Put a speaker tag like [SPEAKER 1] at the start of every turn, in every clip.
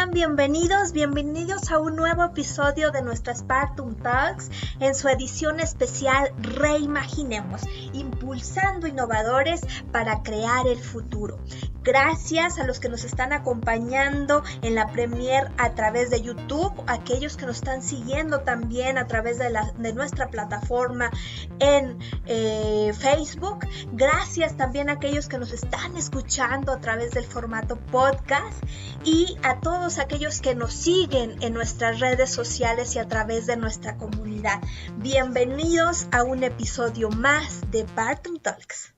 [SPEAKER 1] están? Bienvenidos a un nuevo episodio de nuestra Spartum Talks en su edición especial Reimaginemos, impulsando innovadores para crear el futuro. Gracias a los que nos están acompañando en la premier a través de YouTube, aquellos que nos están siguiendo también a través de nuestra plataforma en Facebook. Gracias también a aquellos que nos están escuchando a través del formato podcast y a todos aquellos que nos siguen en nuestras redes sociales y a través de nuestra comunidad. Bienvenidos a un episodio más de Spartum Talks.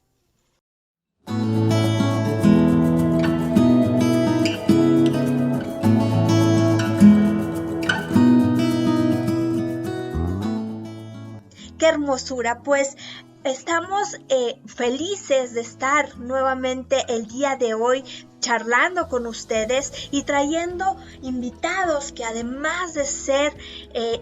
[SPEAKER 1] ¡Qué hermosura! Pues estamos felices de estar nuevamente el día de hoy charlando con ustedes y trayendo invitados que además de ser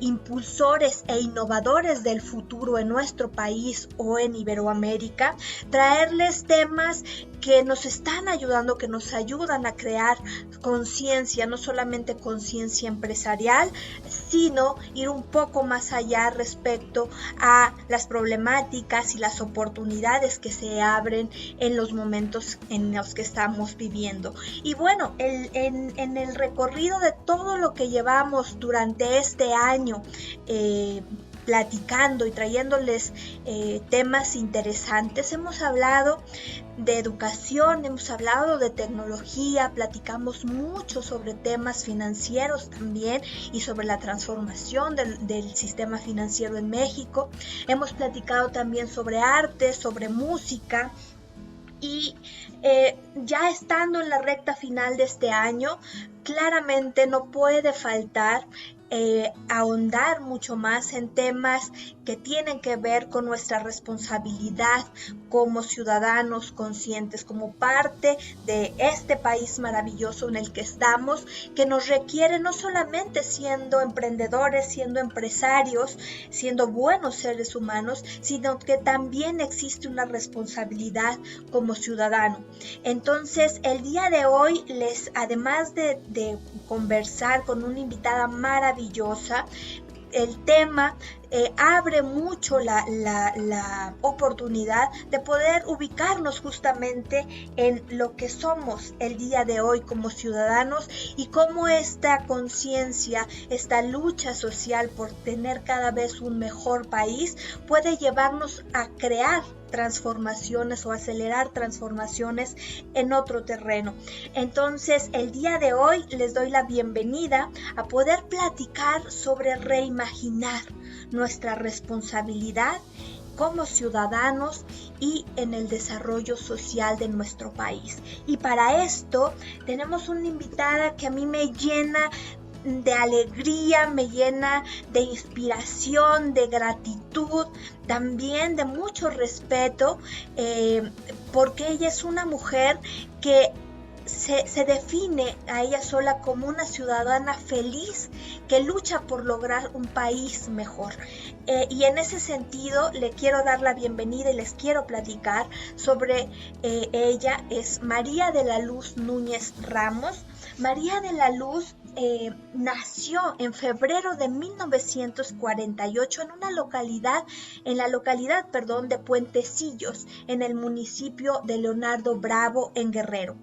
[SPEAKER 1] impulsores e innovadores del futuro en nuestro país o en Iberoamérica, traerles temas que nos están ayudando, que nos ayudan a crear conciencia, no solamente conciencia empresarial, sino ir un poco más allá respecto a las problemáticas y las oportunidades que se abren en los momentos en los que estamos viviendo. Y bueno, en el recorrido de todo lo que llevamos durante este año, platicando y trayéndoles temas interesantes, hemos hablado de educación, hemos hablado de tecnología, platicamos mucho sobre temas financieros también y sobre la transformación del sistema financiero en México. Hemos platicado también sobre arte, sobre música. Y ya estando en la recta final de este año, claramente no puede faltar ahondar mucho más en temas que tienen que ver con nuestra responsabilidad como ciudadanos conscientes, como parte de este país maravilloso en el que estamos, que nos requiere no solamente siendo emprendedores, siendo empresarios, siendo buenos seres humanos, sino que también existe una responsabilidad como ciudadano. Entonces, el día de hoy, además de conversar con una invitada maravillosa, el tema abre mucho la oportunidad de poder ubicarnos justamente en lo que somos el día de hoy como ciudadanos y cómo esta conciencia, esta lucha social por tener cada vez un mejor país puede llevarnos a crear transformaciones o acelerar transformaciones en otro terreno. Entonces, el día de hoy les doy la bienvenida a poder platicar sobre reimaginar nuestra responsabilidad como ciudadanos y en el desarrollo social de nuestro país. Y para esto tenemos una invitada que a mí me llena de alegría, me llena de inspiración, de gratitud, también de mucho respeto, porque ella es una mujer que se define a ella sola como una ciudadana feliz que lucha por lograr un país mejor. Y en ese sentido le quiero dar la bienvenida y les quiero platicar sobre ella. Es María de la Luz Núñez Ramos. María de la Luz nació en febrero de 1948 en la localidad de Puentecillos, en el municipio de Leonardo Bravo, en Guerrero.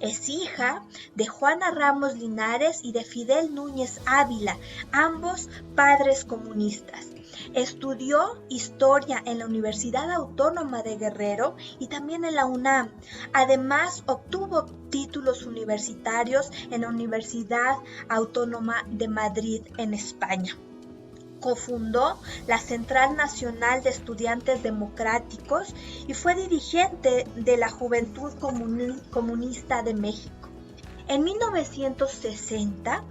[SPEAKER 1] Es hija de Juana Ramos Linares y de Fidel Núñez Ávila, ambos padres comunistas. Estudió historia en la Universidad Autónoma de Guerrero y también en la UNAM. Además, obtuvo títulos universitarios en la Universidad Autónoma de Madrid, en España. Cofundó la Central Nacional de Estudiantes Democráticos y fue dirigente de la Juventud Comunista de México. En 1960,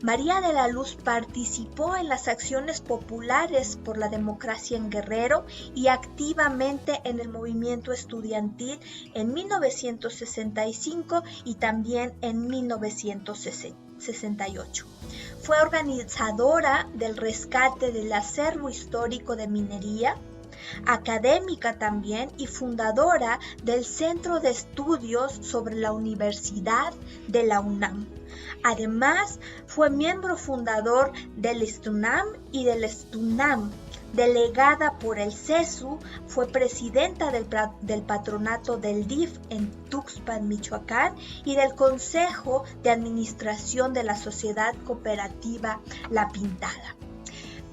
[SPEAKER 1] María de la Luz participó en las acciones populares por la democracia en Guerrero y activamente en el movimiento estudiantil en 1965 y también en 1968. Fue organizadora del rescate del acervo histórico de minería académica también y fundadora del Centro de Estudios sobre la Universidad de la UNAM. Además, fue miembro fundador del STUNAM y del STUNAM, delegada por el CESU, fue presidenta del patronato del DIF en Tuxpan, Michoacán, y del Consejo de Administración de la Sociedad Cooperativa La Pintada.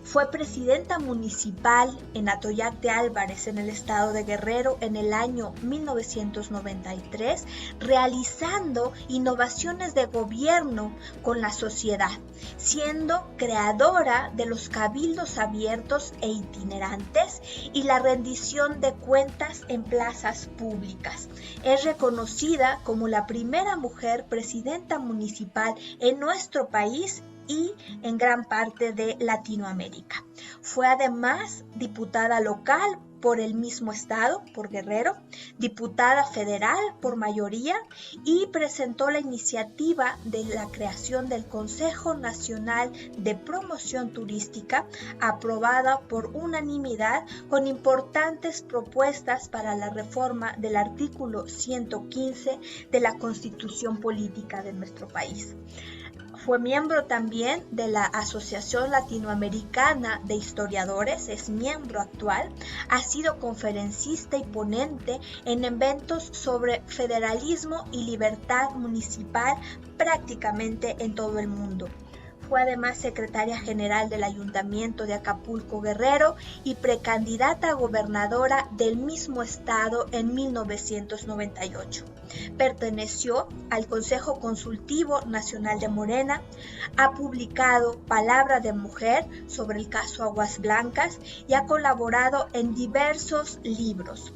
[SPEAKER 1] Fue presidenta municipal en Atoyac de Álvarez, en el estado de Guerrero, en el año 1993, realizando innovaciones de gobierno con la sociedad, siendo creadora de los cabildos abiertos e itinerantes y la rendición de cuentas en plazas públicas. Es reconocida como la primera mujer presidenta municipal en nuestro país y en gran parte de Latinoamérica. Fue además diputada local por el mismo estado, por Guerrero, diputada federal por mayoría, y presentó la iniciativa de la creación del Consejo Nacional de Promoción Turística, aprobada por unanimidad, con importantes propuestas para la reforma del artículo 115 de la Constitución Política de nuestro país. Fue miembro también de la Asociación Latinoamericana de Historiadores, es miembro actual, ha sido conferencista y ponente en eventos sobre federalismo y libertad municipal prácticamente en todo el mundo. Fue además secretaria general del Ayuntamiento de Acapulco Guerrero y precandidata a gobernadora del mismo estado en 1998. Perteneció al Consejo Consultivo Nacional de Morena, ha publicado Palabra de Mujer sobre el caso Aguas Blancas y ha colaborado en diversos libros.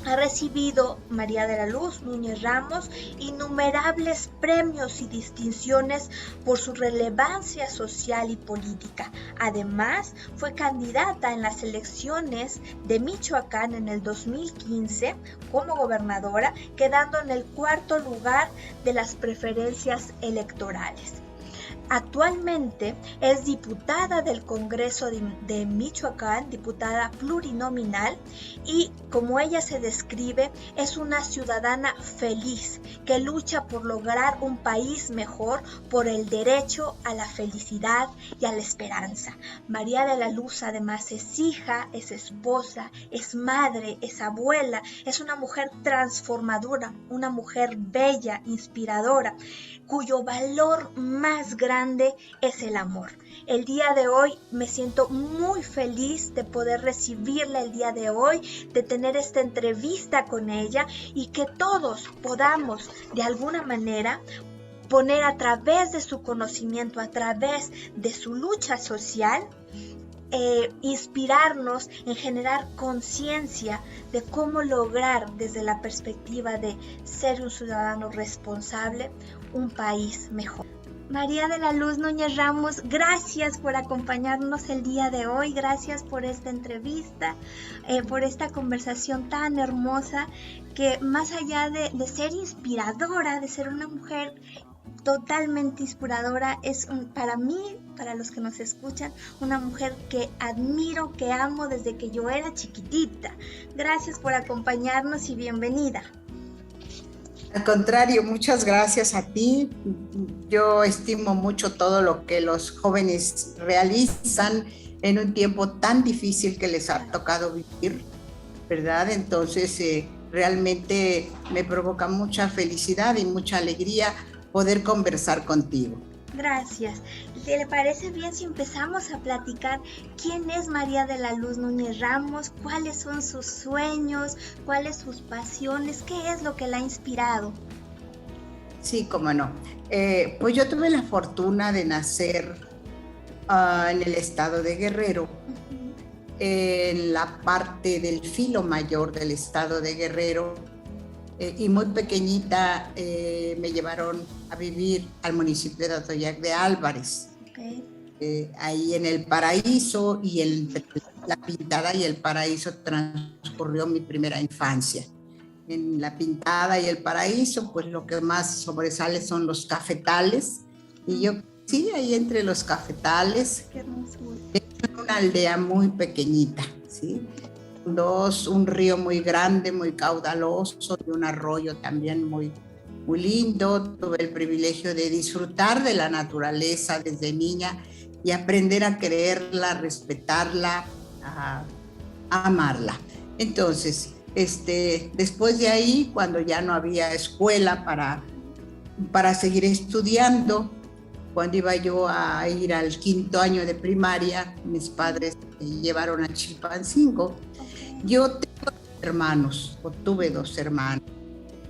[SPEAKER 1] Ha recibido María de la Luz Núñez Ramos innumerables premios y distinciones por su relevancia social y política. Además, fue candidata en las elecciones de Michoacán en el 2015 como gobernadora, quedando en el cuarto lugar de las preferencias electorales. Actualmente es diputada del Congreso de Michoacán, diputada plurinominal, y como ella se describe, es una ciudadana feliz que lucha por lograr un país mejor, por el derecho a la felicidad y a la esperanza. María de la Luz además es hija, es esposa, es madre, es abuela, es una mujer transformadora, una mujer bella, inspiradora, cuyo valor más grande es el amor. El día de hoy me siento muy feliz de poder recibirla el día de hoy, de tener esta entrevista con ella y que todos podamos de alguna manera poner a través de su conocimiento, a través de su lucha social, inspirarnos en generar conciencia de cómo lograr desde la perspectiva de ser un ciudadano responsable un país mejor. María de la Luz Núñez Ramos, gracias por acompañarnos el día de hoy, gracias por esta entrevista, por esta conversación tan hermosa que más allá de ser inspiradora, de ser una mujer totalmente inspiradora, es para mí, para los que nos escuchan, una mujer que admiro, que amo desde que yo era chiquitita. Gracias por acompañarnos y bienvenida.
[SPEAKER 2] Al contrario, muchas gracias a ti. Yo estimo mucho todo lo que los jóvenes realizan en un tiempo tan difícil que les ha tocado vivir, ¿verdad? Entonces, realmente me provoca mucha felicidad y mucha alegría poder conversar contigo.
[SPEAKER 1] Gracias. ¿Le parece bien si empezamos a platicar quién es María de la Luz Núñez Ramos? ¿Cuáles son sus sueños? ¿Cuáles sus pasiones? ¿Qué es lo que la ha inspirado?
[SPEAKER 2] Sí, cómo no. Pues yo tuve la fortuna de nacer en el estado de Guerrero, en la parte del filo mayor del estado de Guerrero, y muy pequeñita me llevaron a vivir al municipio de Atoyac de Álvarez. Okay. Ahí en el Paraíso y entre La Pintada y el Paraíso transcurrió mi primera infancia. En La Pintada y el Paraíso, pues lo que más sobresale son los cafetales, y yo sí, ahí entre los cafetales, en una aldea muy pequeñita, ¿sí? un río muy grande, muy caudaloso y un arroyo también muy, muy lindo. Tuve el privilegio de disfrutar de la naturaleza desde niña y aprender a quererla, respetarla, a amarla. Entonces, después de ahí, cuando ya no había escuela para seguir estudiando, cuando iba yo a ir al 5º año de primaria, mis padres me llevaron a Chilpancingo. Okay. Yo tengo hermanos, o tuve 2 hermanos.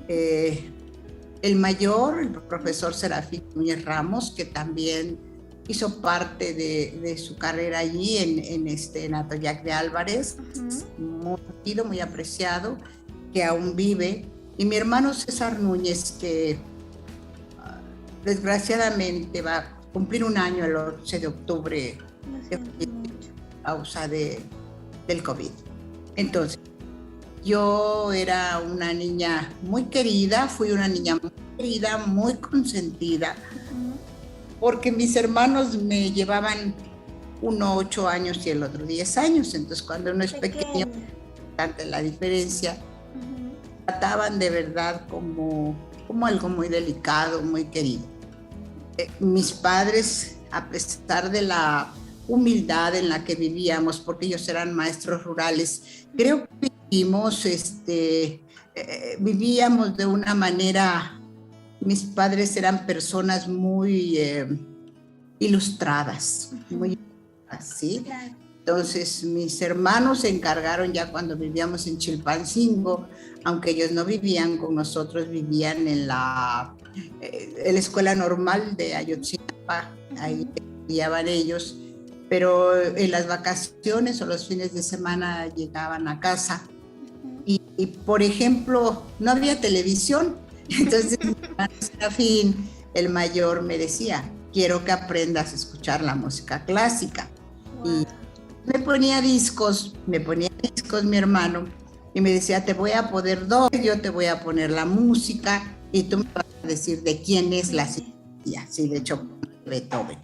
[SPEAKER 2] El mayor, el profesor Serafín Núñez Ramos, que también hizo parte de su carrera allí en Atoyac de Álvarez, muy querido, muy apreciado, que aún vive. Y mi hermano César Núñez, que desgraciadamente va a cumplir 1 año el 11 de octubre a causa del COVID. Entonces, yo era una niña muy querida, fui una niña muy querida, muy consentida, porque mis hermanos me llevaban uno 8 años y el otro 10 años. Entonces, cuando uno es pequeño, tanta la diferencia, trataban de verdad como algo muy delicado, muy querido. Mis padres, a pesar de la humildad en la que vivíamos, porque ellos eran maestros rurales, creo que vivíamos de una manera, mis padres eran personas muy ilustradas, muy así. Entonces mis hermanos se encargaron ya cuando vivíamos en Chilpancingo, aunque ellos no vivían con nosotros, vivían en la escuela normal de Ayotzinapa, ahí estudiaban ellos, pero en las vacaciones o los fines de semana llegaban a casa y por ejemplo, no había televisión. Entonces mi hermano Serafín, el mayor, me decía, quiero que aprendas a escuchar la música clásica. Y me ponía discos mi hermano, y me decía, te voy a poner 2, yo te voy a poner la música, y tú me vas a decir de quién es la sinfonía, sí, de Chopin, de Beethoven.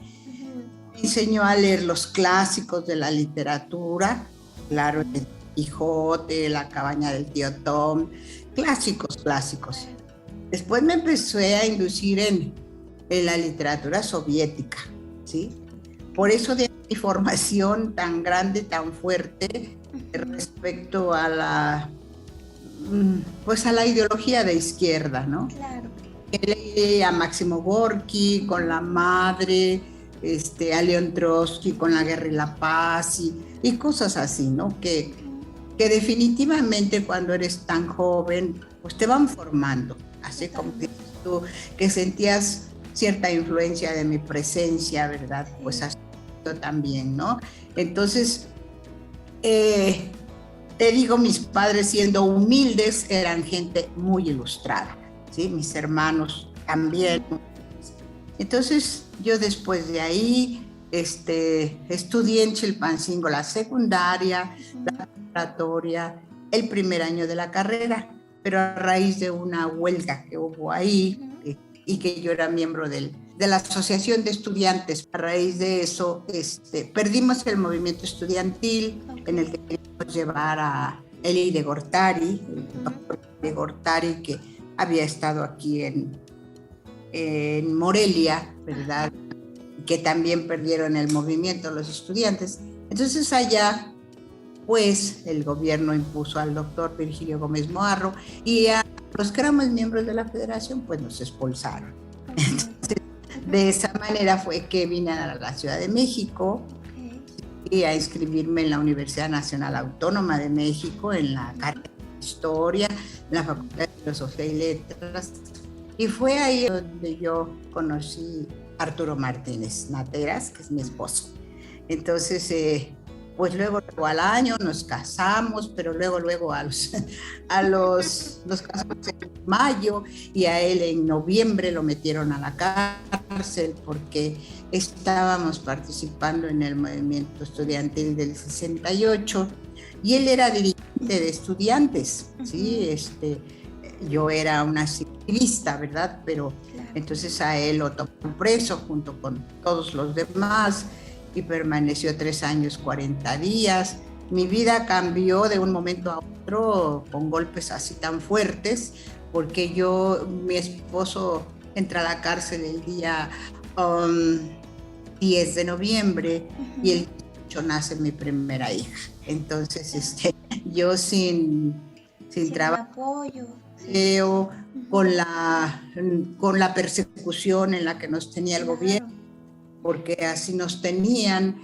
[SPEAKER 2] Me enseñó a leer los clásicos de la literatura, claro, el Quijote, La cabaña del tío Tom, clásicos. Después me empecé a inducir en la literatura soviética, ¿sí? Por eso de mi formación tan grande, tan fuerte respecto a la ideología de izquierda, ¿no? Claro. Leí a Máximo Gorki con La madre, a León Trotsky con La guerra y la paz y cosas así, ¿no? Que definitivamente cuando eres tan joven, pues te van formando, así como tú, que sentías cierta influencia de mi presencia, ¿verdad? Pues así también, ¿no? Entonces, te digo, mis padres, siendo humildes, eran gente muy ilustrada, ¿sí? Mis hermanos también. Entonces, yo después de ahí, estudié en Chilpancingo la secundaria, la preparatoria, el 1er año de la carrera, pero a raíz de una huelga que hubo ahí, y que yo era miembro de la Asociación de Estudiantes. A raíz de eso, perdimos el movimiento estudiantil, en el que queríamos llevar a Eli de Gortari, el doctor de Gortari, que había estado aquí en Morelia, ¿verdad? Que también perdieron el movimiento los estudiantes. Entonces allá, pues, el gobierno impuso al doctor Virgilio Gómez Moarro, y a los que éramos miembros de la federación, pues nos expulsaron. Entonces, de esa manera fue que vine a la Ciudad de México y a inscribirme en la Universidad Nacional Autónoma de México, en la carrera de Historia, en la Facultad de Filosofía y Letras. Y fue ahí donde yo conocí a Arturo Martínez Nateras, que es mi esposo. Entonces, pues luego al año nos casamos, pero luego nos casamos en mayo, y a él en noviembre lo metieron a la cárcel porque estábamos participando en el movimiento estudiantil del 68 y él era dirigente de estudiantes, ¿sí? Yo era una civilista, ¿verdad? Pero entonces a él lo tomaron preso junto con todos los demás, y permaneció 3 años, 40 días. mi vida cambió de un momento a otro con golpes así tan fuertes, porque mi esposo entra a la cárcel el día 10 de noviembre y el 18 nace mi primera hija. Entonces, yo sin trabajo,
[SPEAKER 1] apoyo,
[SPEAKER 2] con la persecución en la que nos tenía el gobierno, porque así nos tenían,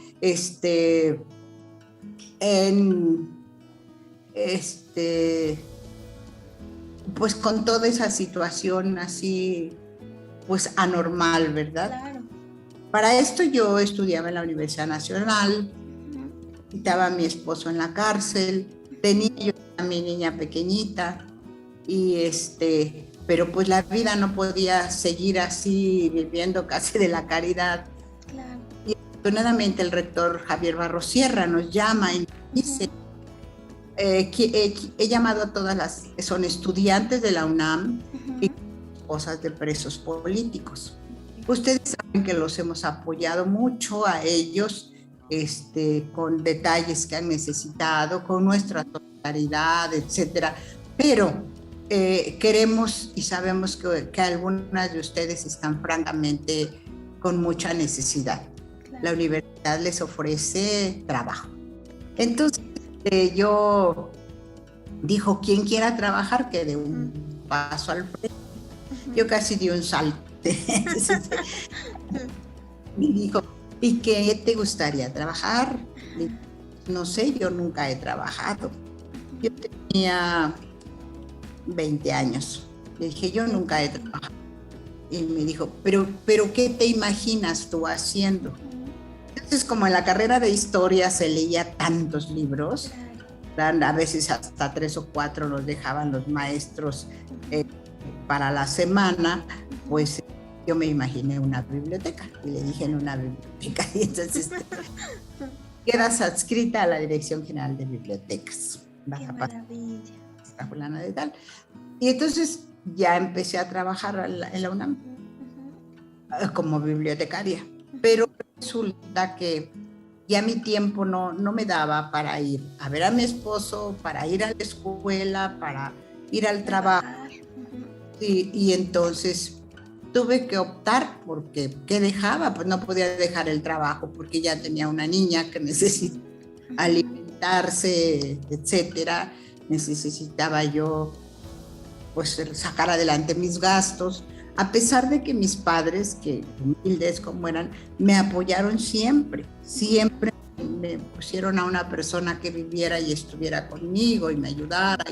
[SPEAKER 2] pues con toda esa situación así, pues anormal, ¿verdad?
[SPEAKER 1] Claro.
[SPEAKER 2] Para esto yo estudiaba en la Universidad Nacional, estaba mi esposo en la cárcel, tenía yo a mi niña pequeñita, y pero pues la vida no podía seguir así, viviendo casi de la caridad.
[SPEAKER 1] Claro.
[SPEAKER 2] Y afortunadamente el rector Javier Barros Sierra nos llama y dice, he llamado a todas las que son estudiantes de la UNAM y esposas de presos políticos. Ustedes saben que los hemos apoyado mucho a ellos, con detalles que han necesitado, con nuestra solidaridad, etcétera, pero queremos y sabemos que algunas de ustedes están francamente con mucha necesidad. Claro. La universidad les ofrece trabajo. Entonces yo dijo, quien quiera trabajar que dé un paso al frente. Yo casi di un salto. Y dijo, ¿y qué te gustaría trabajar? No sé, yo nunca he trabajado. Yo tenía 20 años. Le dije, yo nunca he trabajado. Y me dijo, ¿pero qué te imaginas tú haciendo? Entonces, como en la carrera de historia se leía tantos libros, a veces hasta 3 o 4 nos dejaban los maestros para la semana, pues yo me imaginé una biblioteca. Y le dije, en una biblioteca. Y entonces quedas adscrita a la Dirección General de Bibliotecas.
[SPEAKER 1] ¡Qué maravilla!
[SPEAKER 2] Fulana de tal. Y entonces ya empecé a trabajar en la UNAM como bibliotecaria, pero resulta que ya mi tiempo no me daba para ir a ver a mi esposo, para ir a la escuela, para ir al trabajo. Y entonces tuve que optar porque ¿qué dejaba? Pues no podía dejar el trabajo porque ya tenía una niña que necesitaba alimentarse, etcétera. Necesitaba yo pues sacar adelante mis gastos, a pesar de que mis padres, que humildes como eran, me apoyaron siempre me pusieron a una persona que viviera y estuviera conmigo y me ayudara.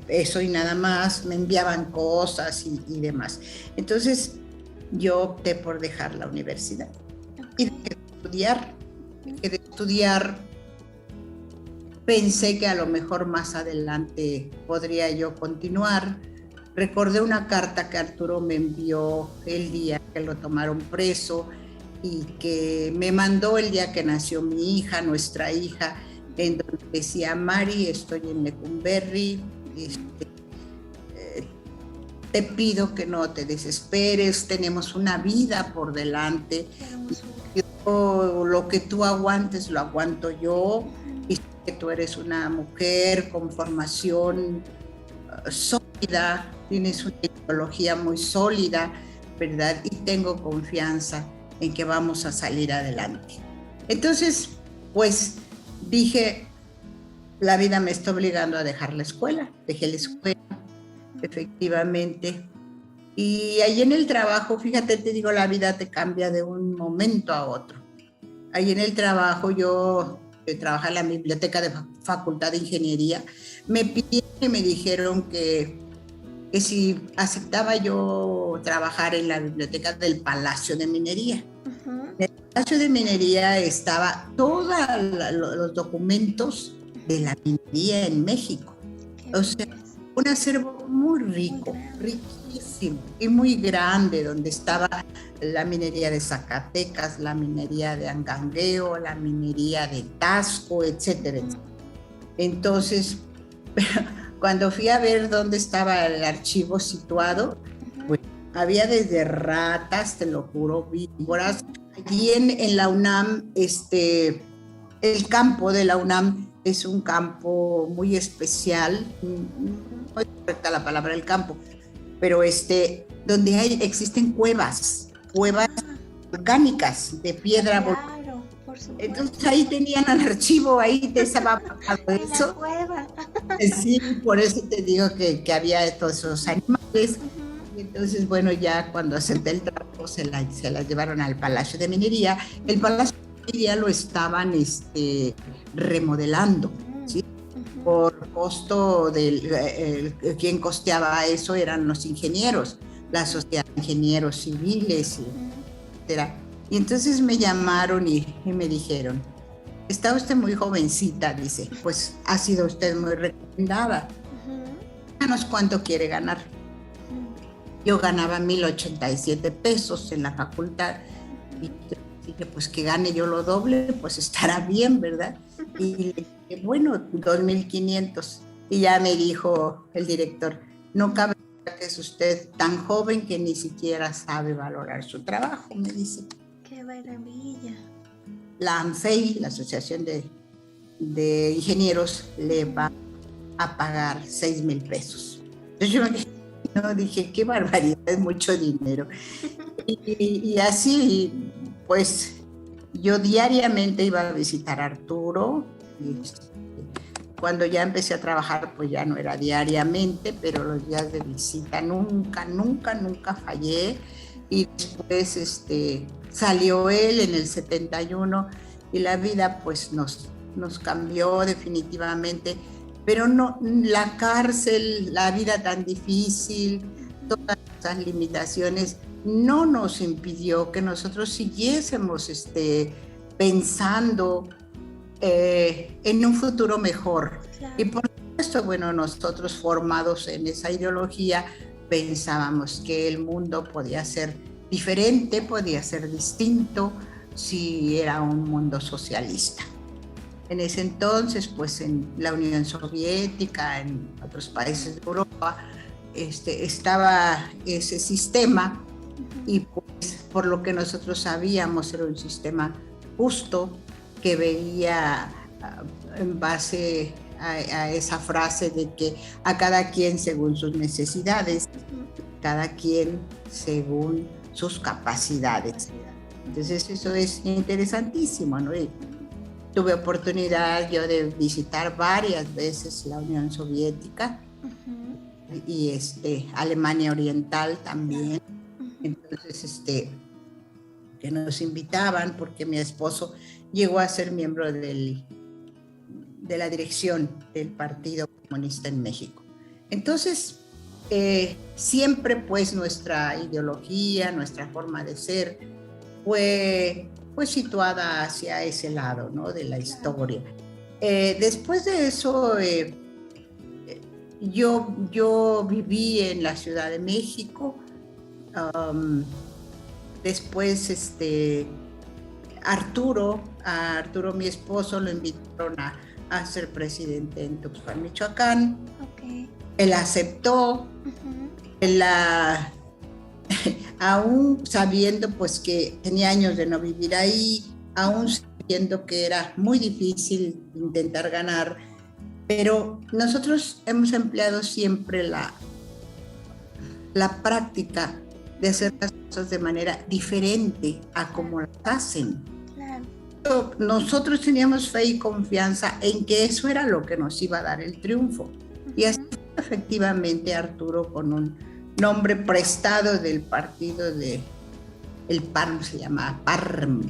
[SPEAKER 2] Eso y nada más, me enviaban cosas y demás. Entonces yo opté por dejar la universidad y dejé de estudiar. Pensé que a lo mejor más adelante podría yo continuar. Recordé una carta que Arturo me envió el día que lo tomaron preso y que me mandó el día que nació mi hija, nuestra hija, en donde decía, Mari, estoy en Lecumberri, te pido que no te desesperes, tenemos una vida por delante, lo que tú aguantes lo aguanto yo, y que tú eres una mujer con formación sólida, tienes una ideología muy sólida, ¿verdad? Y tengo confianza en que vamos a salir adelante. Entonces, pues dije, la vida me está obligando a dejar la escuela. Dejé la escuela, efectivamente. Y ahí en el trabajo, fíjate, te digo, la vida te cambia de un momento a otro. Ahí en el trabajo yo trabajaba en la biblioteca de Facultad de Ingeniería. Me pidieron y me dijeron que si aceptaba yo trabajar en la biblioteca del Palacio de Minería. En el Palacio de Minería estaba todos los documentos de la minería en México. O sea, un acervo muy rico, riquísimo y muy grande, donde estaba la minería de Zacatecas, la minería de Angangueo, la minería de Tasco, etcétera, etcétera. Entonces, cuando fui a ver dónde estaba el archivo situado, pues había desde ratas, te lo juro, víboras, allí en la UNAM, el campo de la UNAM es un campo muy especial, no es correcta la palabra el campo, pero donde existen cuevas orgánicas de piedra.
[SPEAKER 1] Claro, por supuesto.
[SPEAKER 2] Entonces ahí tenían el archivo, ahí te estaba pasando eso.
[SPEAKER 1] En la cueva.
[SPEAKER 2] Sí, por eso te digo que había todos esos animales. Y entonces, bueno, ya cuando acepté el trabajo se la llevaron al Palacio de Minería. El Palacio de Minería lo estaban remodelando, ¿sí? Por costo quien costeaba eso eran los ingenieros, la Sociedad de Ingenieros Civiles, etcétera. Y entonces me llamaron y me dijeron, está usted muy jovencita, dice, pues ha sido usted muy recomendada. Díganos cuánto quiere ganar. Yo ganaba 1,087 pesos en la facultad y dije, pues que gane yo lo doble, pues estará bien, ¿verdad? Y le dije, bueno, 2,500. Y ya me dijo el director, no cabe que es usted tan joven que ni siquiera sabe valorar su trabajo, me dice.
[SPEAKER 1] ¡Qué maravilla!
[SPEAKER 2] La ANFEI, la Asociación de Ingenieros, le va a pagar 6,000 pesos. Entonces yo dije, qué barbaridad, es mucho dinero. Y así, pues, yo diariamente iba a visitar a Arturo. Cuando ya empecé a trabajar, pues ya no era diariamente, pero los días de visita nunca fallé. Y después salió él en el 71 y la vida pues nos cambió definitivamente, pero no, la cárcel, la vida tan difícil, todas esas limitaciones no nos impidió que nosotros siguiésemos pensando en un futuro mejor. Claro. Y por supuesto, bueno, nosotros formados en esa ideología pensábamos que el mundo podía ser diferente, podía ser distinto si era un mundo socialista. En ese entonces, pues en la Unión Soviética, en otros países de Europa, estaba ese sistema y pues por lo que nosotros sabíamos era un sistema justo que veía en base a esa frase de que a cada quien según sus necesidades, cada quien según sus capacidades. Entonces eso es interesantísimo, ¿no? Y tuve oportunidad yo de visitar varias veces la Unión Soviética y Alemania Oriental también. Entonces, que nos invitaban porque mi esposo llegó a ser miembro de la dirección del Partido Comunista en México. Entonces, siempre pues nuestra ideología, nuestra forma de ser fue pues situada hacia ese lado, ¿no? De la historia. Después de eso, yo viví en la Ciudad de México. Después, Arturo, mi esposo, lo invitaron a ser presidente en Tuxpan, Michoacán. Okay. Él aceptó, aún sabiendo pues que tenía años de no vivir ahí, aún sabiendo que era muy difícil intentar ganar, pero nosotros hemos empleado siempre la práctica de hacer las cosas de manera diferente a como las hacen. Claro. Nosotros teníamos fe y confianza en que eso era lo que nos iba a dar el triunfo. Y así efectivamente Arturo, con un nombre prestado del partido el PARM, se llama PARM.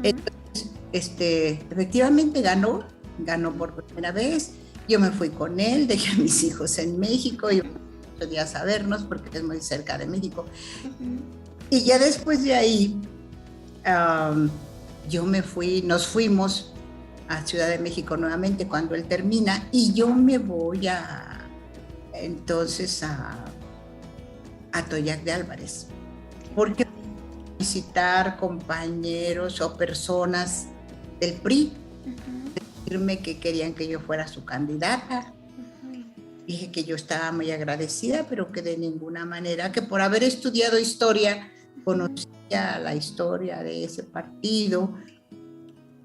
[SPEAKER 2] Entonces, efectivamente ganó por primera vez. Yo me fui con él, dejé a mis hijos en México y podía sabernos porque es muy cerca de México. Y ya después de ahí, nos fuimos a Ciudad de México nuevamente cuando él termina y yo me voy entonces a Atoyac de Álvarez, porque visitar compañeros o personas del PRI, decirme que querían que yo fuera su candidata. Dije que yo estaba muy agradecida, pero que de ninguna manera, que por haber estudiado historia conocía la historia de ese partido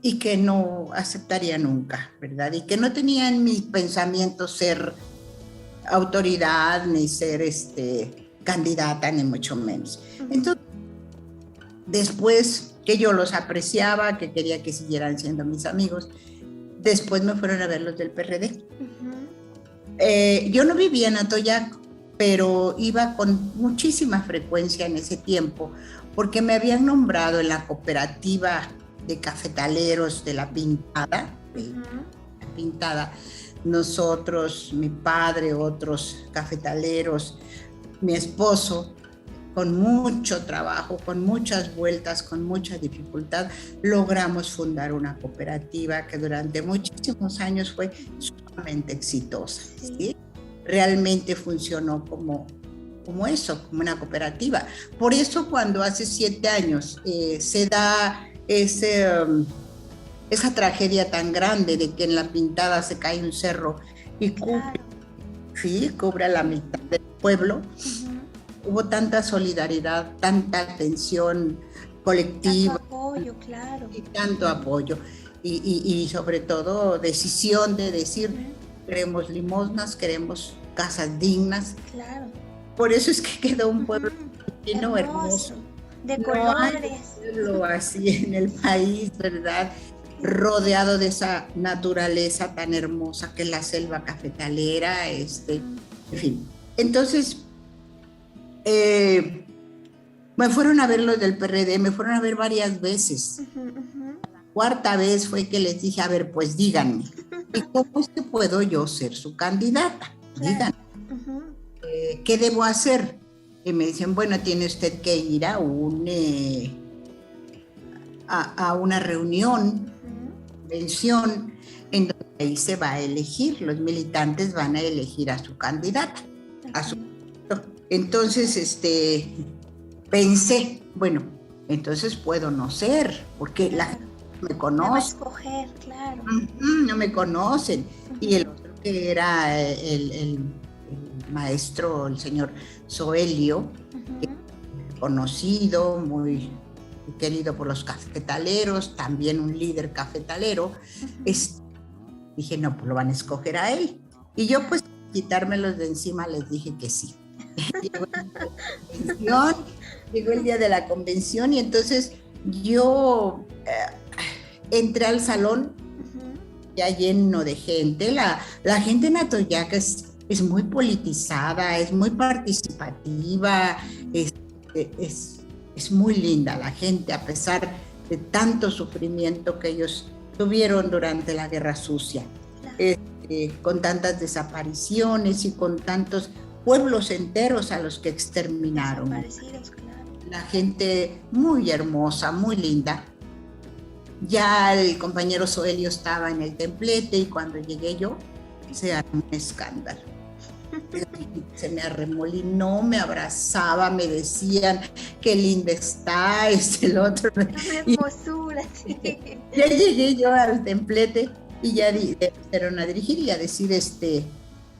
[SPEAKER 2] y que no aceptaría nunca, ¿verdad? Y que no tenía en mis pensamientos ser autoridad, ni ser candidata, ni mucho menos. Entonces, después que yo los apreciaba, que quería que siguieran siendo mis amigos, después me fueron a ver los del PRD. Yo no vivía en Atoyac, pero iba con muchísima frecuencia en ese tiempo, porque me habían nombrado en la cooperativa de cafetaleros de La Pintada, La Pintada. Nosotros, mi padre, otros cafetaleros, mi esposo, con mucho trabajo, con muchas vueltas, con mucha dificultad, logramos fundar una cooperativa que durante muchísimos años fue sumamente exitosa. ¿Sí? Realmente funcionó como eso, como una cooperativa. Por eso cuando hace 7 años se da esa tragedia tan grande de que en La Pintada se cae un cerro y cubre a la mitad del pueblo, hubo tanta solidaridad, tanta atención colectiva.
[SPEAKER 1] Tanto apoyo, claro.
[SPEAKER 2] Y tanto apoyo. Y sobre todo decisión de decir, queremos limosnas, queremos casas dignas.
[SPEAKER 1] Claro.
[SPEAKER 2] Por eso es que quedó un pueblo lleno, hermoso.
[SPEAKER 1] De colores.
[SPEAKER 2] Hay un pueblo así en el país, ¿verdad? Rodeado de esa naturaleza tan hermosa que es la selva cafetalera, en fin. Entonces, me fueron a ver los del PRD, me fueron a ver varias veces. La 4ª vez fue que les dije, a ver, pues díganme, ¿y cómo es que puedo yo ser su candidata? Díganme, ¿qué debo hacer? Y me dicen, bueno, tiene usted que ir a una reunión, convención, en donde ahí se va a elegir, los militantes van a elegir a su candidata, a su... Entonces, pensé, bueno, entonces puedo no ser, porque la gente no me conoce.
[SPEAKER 1] Me va a escoger, claro.
[SPEAKER 2] No me conocen. Y el otro que era el maestro, el señor Soelio, conocido, muy querido por los cafetaleros, también un líder cafetalero. Dije, no, pues lo van a escoger a él. Y yo, pues, quitármelos de encima, les dije que sí. Llegó el día de la convención y entonces yo entré al salón ya lleno de gente. La gente en Atoyac es muy politizada, es muy participativa, es muy linda la gente, a pesar de tanto sufrimiento que ellos tuvieron durante la Guerra Sucia, con tantas desapariciones y con tantos pueblos enteros a los que exterminaron.
[SPEAKER 1] Claro.
[SPEAKER 2] La gente muy hermosa, muy linda. Ya el compañero Soelio estaba en el templete y cuando llegué yo, se armó un escándalo. Se me arremolinó, me abrazaba, me decían qué linda está, el otro.
[SPEAKER 1] Una hermosura, sí.
[SPEAKER 2] Ya llegué yo al templete y ya empezaron a dirigir y a decir,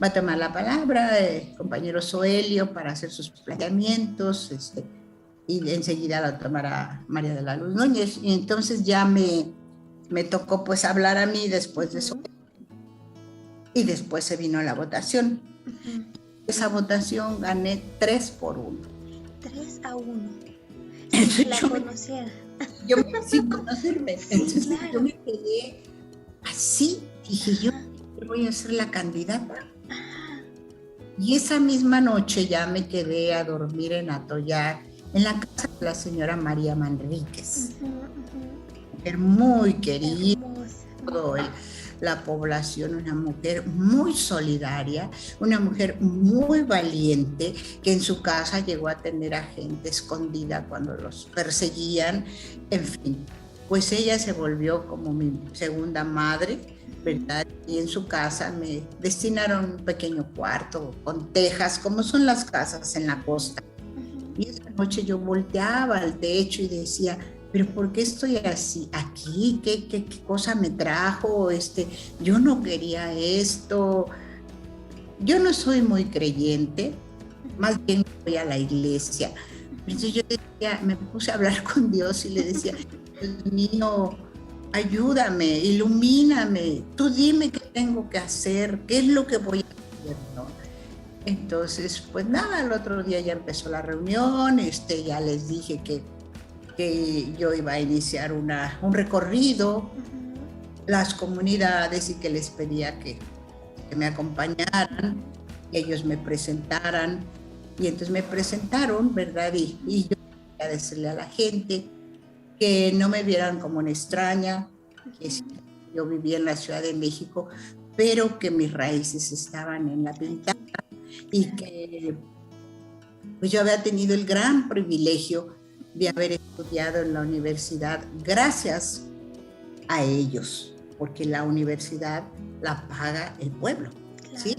[SPEAKER 2] va a tomar la palabra compañero Soelio para hacer sus planteamientos, y enseguida la tomará María de la Luz Núñez. Y entonces ya me tocó pues hablar a mí después de eso. Y después se vino la votación. Esa votación gané 3-1.
[SPEAKER 1] 3-1.
[SPEAKER 2] Entonces,
[SPEAKER 1] la conociera.
[SPEAKER 2] Sin conocerme. Entonces yo me quedé así. Dije, yo voy a ser la candidata. Y esa misma noche ya me quedé a dormir en Atoyac, en la casa de la señora María Manríquez. Mujer muy querida, la población, una mujer muy solidaria, una mujer muy valiente, que en su casa llegó a tener a gente escondida cuando los perseguían. En fin, pues ella se volvió como mi segunda madre, ¿verdad? Y en su casa me destinaron un pequeño cuarto con tejas, como son las casas en la costa. Y esa noche yo volteaba al techo y decía, pero ¿por qué estoy así aquí? ¿Qué cosa me trajo? Yo no quería esto. Yo no soy muy creyente, más bien voy a la iglesia, Entonces yo decía, me puse a hablar con Dios y le decía, Dios mío, ayúdame, ilumíname, tú dime qué tengo que hacer, qué es lo que voy a hacer, ¿no? Entonces, pues nada, el otro día ya empezó la reunión, ya les dije que yo iba a iniciar un recorrido, las comunidades, y que les pedía que me acompañaran, que ellos me presentaran, y entonces me presentaron, ¿verdad? Y yo quería decirle a la gente que no me vieran como una extraña, que yo vivía en la Ciudad de México, pero que mis raíces estaban en La Pintana, y que pues yo había tenido el gran privilegio de haber estudiado en la universidad gracias a ellos, porque la universidad la paga el pueblo, ¿sí?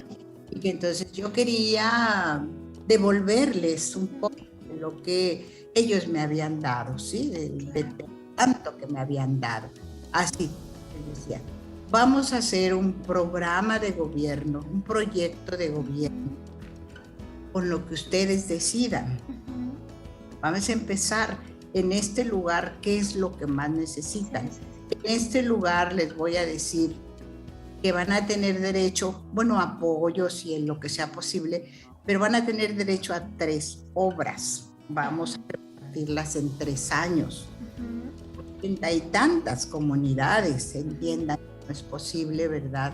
[SPEAKER 2] Y que entonces yo quería devolverles un poco de lo que ellos me habían dado, ¿sí? De tanto que me habían dado. Así les decía, vamos a hacer un programa de gobierno, un proyecto de gobierno, con lo que ustedes decidan. Vamos a empezar en este lugar, ¿qué es lo que más necesitan? En este lugar les voy a decir que van a tener derecho, bueno, a apoyos y en lo que sea posible, pero van a tener derecho a 3 obras. Vamos a repartirlas en 3 años. Hay tantas comunidades, entiendan, no es posible, ¿verdad?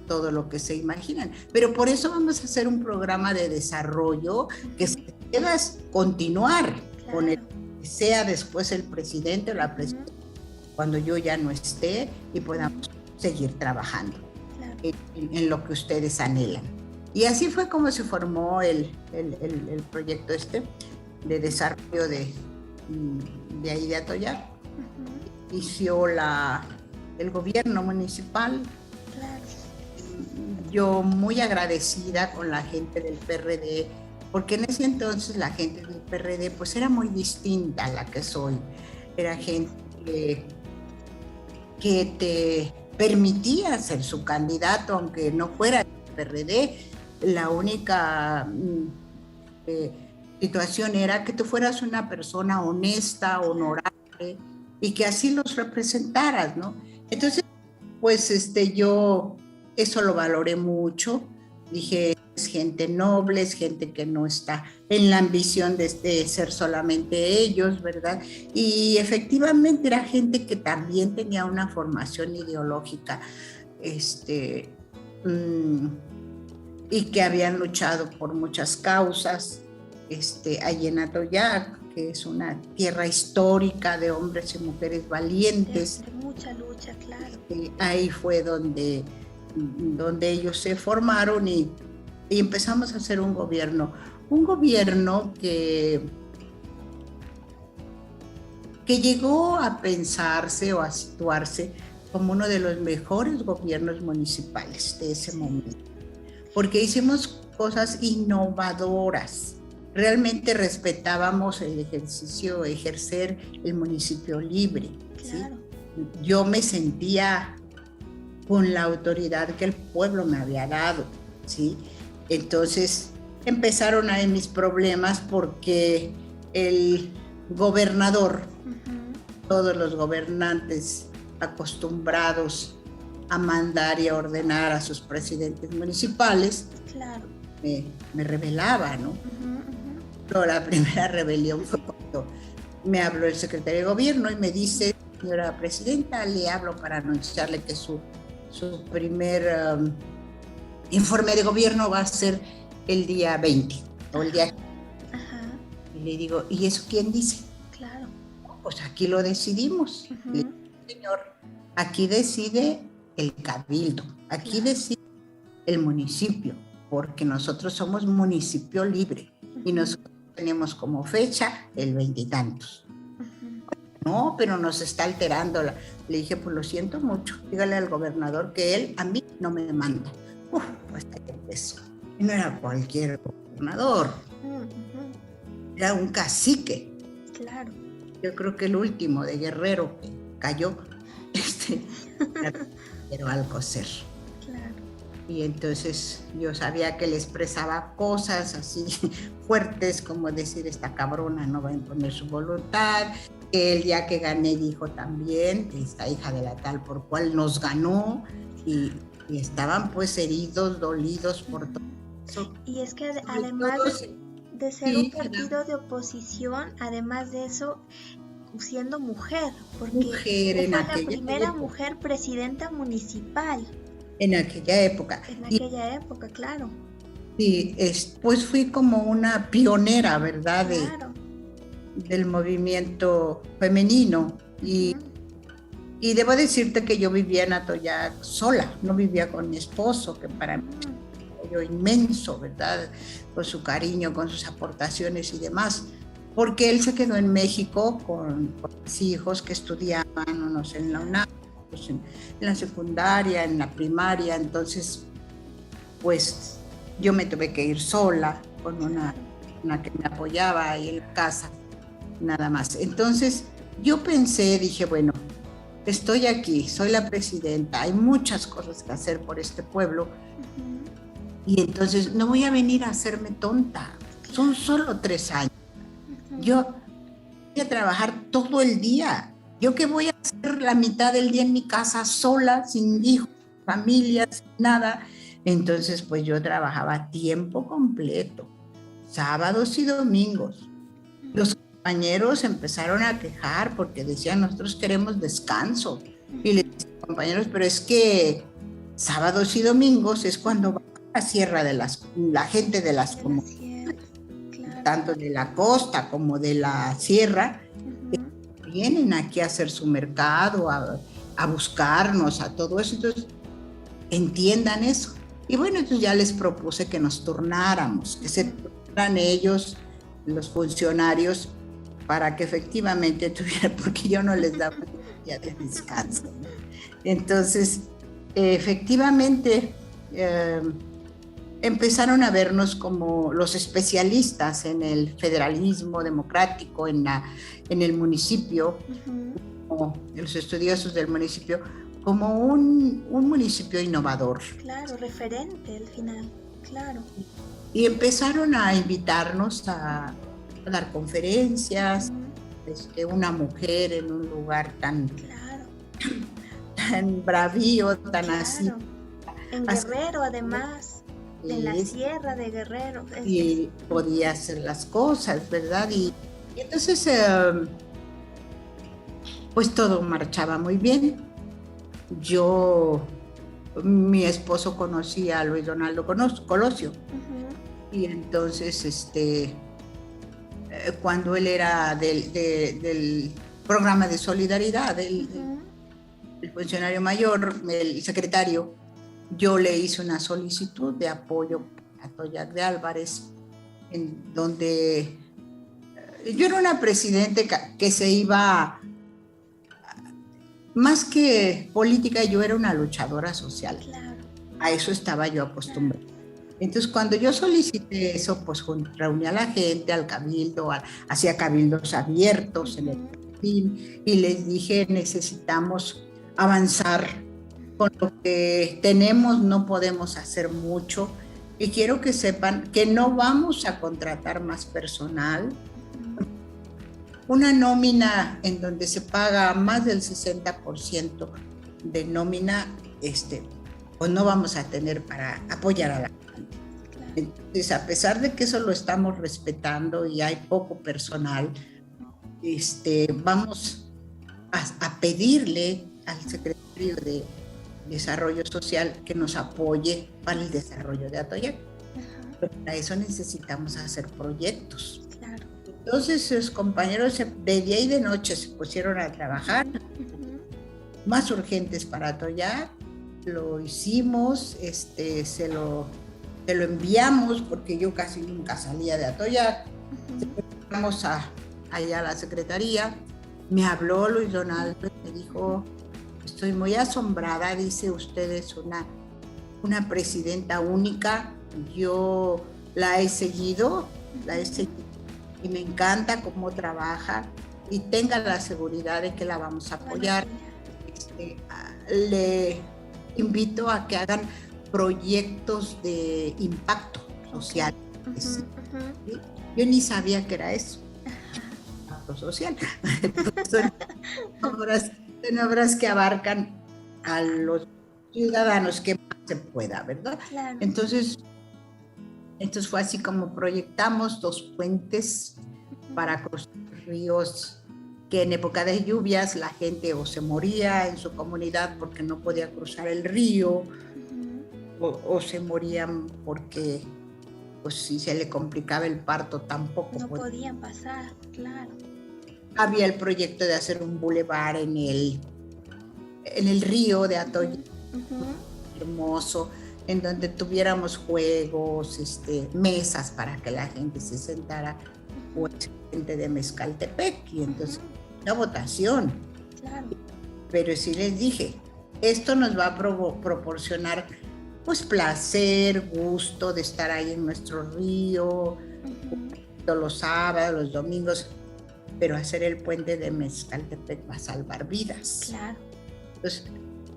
[SPEAKER 2] Todo lo que se imaginan. Pero por eso vamos a hacer un programa de desarrollo que se deba continuar con el que sea después el presidente o la presidenta, cuando yo ya no esté, y podamos seguir trabajando en lo que ustedes anhelan. Y así fue como se formó el proyecto de desarrollo de ahí de Atoyac. Inició el gobierno municipal. Yo muy agradecida con la gente del PRD, porque en ese entonces la gente del PRD pues era muy distinta a la que soy. Era gente que te permitía ser su candidato aunque no fuera el PRD. La única situación era que tú fueras una persona honesta, honorable, y que así los representaras, ¿no? Entonces, pues yo eso lo valoré mucho. Dije, es gente noble, es gente que no está en la ambición de ser solamente ellos, ¿verdad? Y efectivamente era gente que también tenía una formación ideológica, y que habían luchado por muchas causas, allí en Atoyac, que es una tierra histórica de hombres y mujeres valientes.
[SPEAKER 1] De mucha lucha, claro.
[SPEAKER 2] Ahí fue donde ellos se formaron y empezamos a hacer un gobierno que llegó a pensarse o a situarse como uno de los mejores gobiernos municipales de ese momento, porque hicimos cosas innovadoras. Realmente respetábamos ejercer el municipio libre.
[SPEAKER 1] Claro.
[SPEAKER 2] ¿Sí? Yo me sentía con la autoridad que el pueblo me había dado, ¿sí? Entonces empezaron ahí mis problemas, porque el gobernador, todos los gobernantes acostumbrados a mandar y a ordenar a sus presidentes municipales,
[SPEAKER 1] claro,
[SPEAKER 2] me rebelaba, ¿no? Pero la primera rebelión fue cuando me habló el secretario de gobierno y me dice: señora presidenta, le hablo para anunciarle que su primer informe de gobierno va a ser el día 20 o el día. Y le digo: ¿y eso quién dice?
[SPEAKER 1] Claro.
[SPEAKER 2] Pues aquí lo decidimos. Le digo: señor, aquí decide el cabildo, aquí decide el municipio, porque nosotros somos municipio libre y nosotros tenemos como fecha el 20 y tantos. No, pero nos está alterando. Le dije: pues lo siento mucho, dígale al gobernador que él a mí no me manda. Pues ahí empezó. Y no era cualquier gobernador, era un cacique.
[SPEAKER 1] Claro.
[SPEAKER 2] Yo creo que el último de Guerrero que cayó, era Pedro Alcocer.
[SPEAKER 1] Claro.
[SPEAKER 2] y entonces yo sabía que él expresaba cosas así fuertes, como decir, esta cabrona no va a imponer su voluntad. El día que gané dijo también, esta hija de la tal por cual nos ganó, y estaban pues heridos, dolidos por todo eso.
[SPEAKER 1] Y es que además de ser un partido de oposición, además de eso, siendo mujer, porque fue la primera mujer presidenta municipal.
[SPEAKER 2] En aquella época.
[SPEAKER 1] En aquella época, claro.
[SPEAKER 2] Sí, pues fui como una pionera, ¿verdad?
[SPEAKER 1] Claro.
[SPEAKER 2] Del movimiento femenino. Y debo decirte que yo vivía en Atoyac sola, no vivía con mi esposo, que para mí es un apoyo inmenso, ¿verdad? Con su cariño, con sus aportaciones y demás. Porque él se quedó en México con mis hijos que estudiaban, unos en la UNAM, en la secundaria, en la primaria. Entonces, pues yo me tuve que ir sola con una que me apoyaba ahí en la casa, nada más. Entonces yo pensé, dije, bueno, estoy aquí, soy la presidenta, hay muchas cosas que hacer por este pueblo, y entonces no voy a venir a hacerme tonta. Son solo 3 años. Yo voy a trabajar todo el día. ¿Yo qué voy a hacer la mitad del día en mi casa sola, sin hijos, familia, sin nada? Entonces, pues yo trabajaba a tiempo completo, sábados y domingos. Los compañeros empezaron a quejar porque decían, nosotros queremos descanso. Y les decía, compañeros, pero es que sábados y domingos es cuando va a la sierra de la gente de las comunidades, tanto de la costa como de la sierra, vienen aquí a hacer su mercado, a buscarnos, a todo eso. Entonces, entiendan eso. Y bueno, entonces ya les propuse que nos turnáramos, que se turnaran ellos, los funcionarios, para que efectivamente tuvieran, porque yo no les daba día de descanso. Entonces, efectivamente, empezaron a vernos como los especialistas en el federalismo democrático en el municipio, como los estudiosos del municipio, como un municipio innovador.
[SPEAKER 1] Claro, referente al final, claro.
[SPEAKER 2] Y empezaron a invitarnos a dar conferencias, una mujer en un lugar tan bravío, tan así.
[SPEAKER 1] En Guerrero, además. En la sierra de Guerrero.
[SPEAKER 2] Y podía hacer las cosas, ¿verdad? Y entonces, pues todo marchaba muy bien. Mi esposo conocía a Luis Donaldo Colosio. Y entonces, cuando él era del programa de solidaridad, el funcionario mayor, el secretario, yo le hice una solicitud de apoyo a Atoyac de Álvarez, en donde yo era una presidente que se iba, más que política, yo era una luchadora social.
[SPEAKER 1] Claro.
[SPEAKER 2] A eso estaba yo acostumbrada. Entonces, cuando yo solicité eso, pues reuní a la gente, al cabildo, hacía cabildos abiertos en el jardín, y les dije, necesitamos avanzar con lo que tenemos, no podemos hacer mucho, y quiero que sepan que no vamos a contratar más personal. Una nómina en donde se paga más del 60% de nómina, pues no vamos a tener para apoyar a la gente. Entonces, a pesar de que eso lo estamos respetando y hay poco personal, vamos a pedirle al secretario de Desarrollo Social que nos apoye para el desarrollo de Atoyac. Pero para eso necesitamos hacer proyectos.
[SPEAKER 1] Claro.
[SPEAKER 2] Entonces los compañeros de día y de noche se pusieron a trabajar, más urgentes para Atoyac. Lo hicimos, se lo enviamos, porque yo casi nunca salía de Atoyac. Vamos allá a la secretaría. Me habló Luis Donaldo y me dijo, estoy muy asombrada, dice, usted es una presidenta única. Yo la he seguido y me encanta cómo trabaja, y tenga la seguridad de que la vamos a apoyar. Le invito a que hagan proyectos de impacto social.
[SPEAKER 1] Okay.
[SPEAKER 2] ¿Sí? Yo ni sabía que era eso, impacto social. Son obras que abarcan a los ciudadanos que más se pueda, ¿verdad?
[SPEAKER 1] Claro.
[SPEAKER 2] Entonces fue así como proyectamos 2 puentes para cruzar ríos que en época de lluvias la gente o se moría en su comunidad porque no podía cruzar el río, o se morían porque pues si se le complicaba el parto tampoco
[SPEAKER 1] no podían pasar, claro.
[SPEAKER 2] Había el proyecto de hacer un bulevar en el río de Atoyac, hermoso, en donde tuviéramos juegos, mesas para que la gente se sentara, o gente de Mezcaltepec, y entonces una votación.
[SPEAKER 1] Claro.
[SPEAKER 2] Pero sí les dije, esto nos va a proporcionar pues placer, gusto de estar ahí en nuestro río, los sábados, los domingos, pero hacer el puente de Mezcaltepec va a salvar vidas.
[SPEAKER 1] Claro.
[SPEAKER 2] Entonces,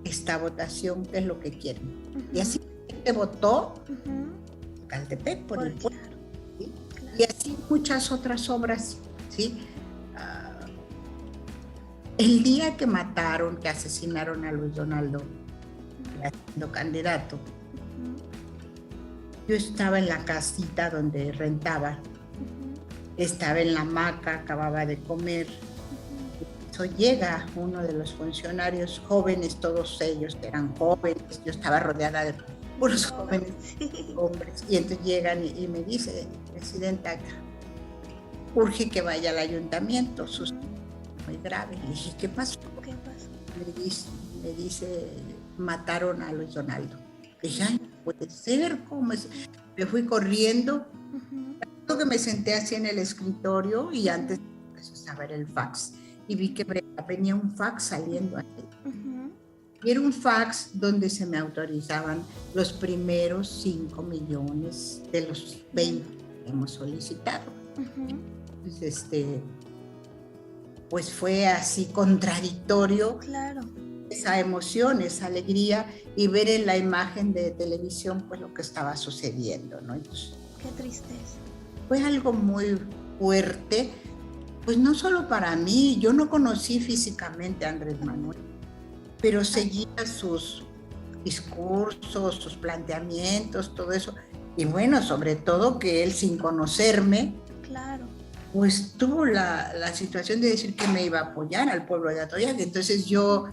[SPEAKER 2] esta votación, ¿qué es lo que quieren? Y así se votó Mezcaltepec por el puente.
[SPEAKER 1] Claro.
[SPEAKER 2] ¿Sí?
[SPEAKER 1] Claro.
[SPEAKER 2] Y así muchas otras obras, ¿sí? El día que mataron, que asesinaron a Luis Donaldo, siendo candidato, yo estaba en la casita donde rentaba, estaba en la hamaca, acababa de comer. Llega uno de los funcionarios jóvenes, todos ellos eran jóvenes, yo estaba rodeada de puros jóvenes, hombres, y entonces llegan y me dice, presidenta, urge que vaya al ayuntamiento, muy grave. Le dije, ¿qué pasó?
[SPEAKER 1] ¿Qué pasó?
[SPEAKER 2] Me dice, mataron a Luis Donaldo. Le dije, ay, no puede ser, ¿cómo es? Me fui corriendo, que me senté así en el escritorio y antes empezó a ver el fax. Y vi que venía un fax saliendo ahí. Y era un fax donde se me autorizaban los primeros 5 millones de los 20 que hemos solicitado. Entonces, pues fue así contradictorio.
[SPEAKER 1] Claro.
[SPEAKER 2] Esa emoción, esa alegría y ver en la imagen de televisión pues lo que estaba sucediendo, ¿no? Entonces,
[SPEAKER 1] qué tristeza.
[SPEAKER 2] Fue algo muy fuerte. Pues no solo para mí, yo no conocí físicamente a Andrés Manuel, pero seguía sus discursos, sus planteamientos, todo eso. Y bueno, sobre todo que él sin conocerme,
[SPEAKER 1] claro,
[SPEAKER 2] pues tuvo la situación de decir que me iba a apoyar al pueblo de Atoyac. Entonces yo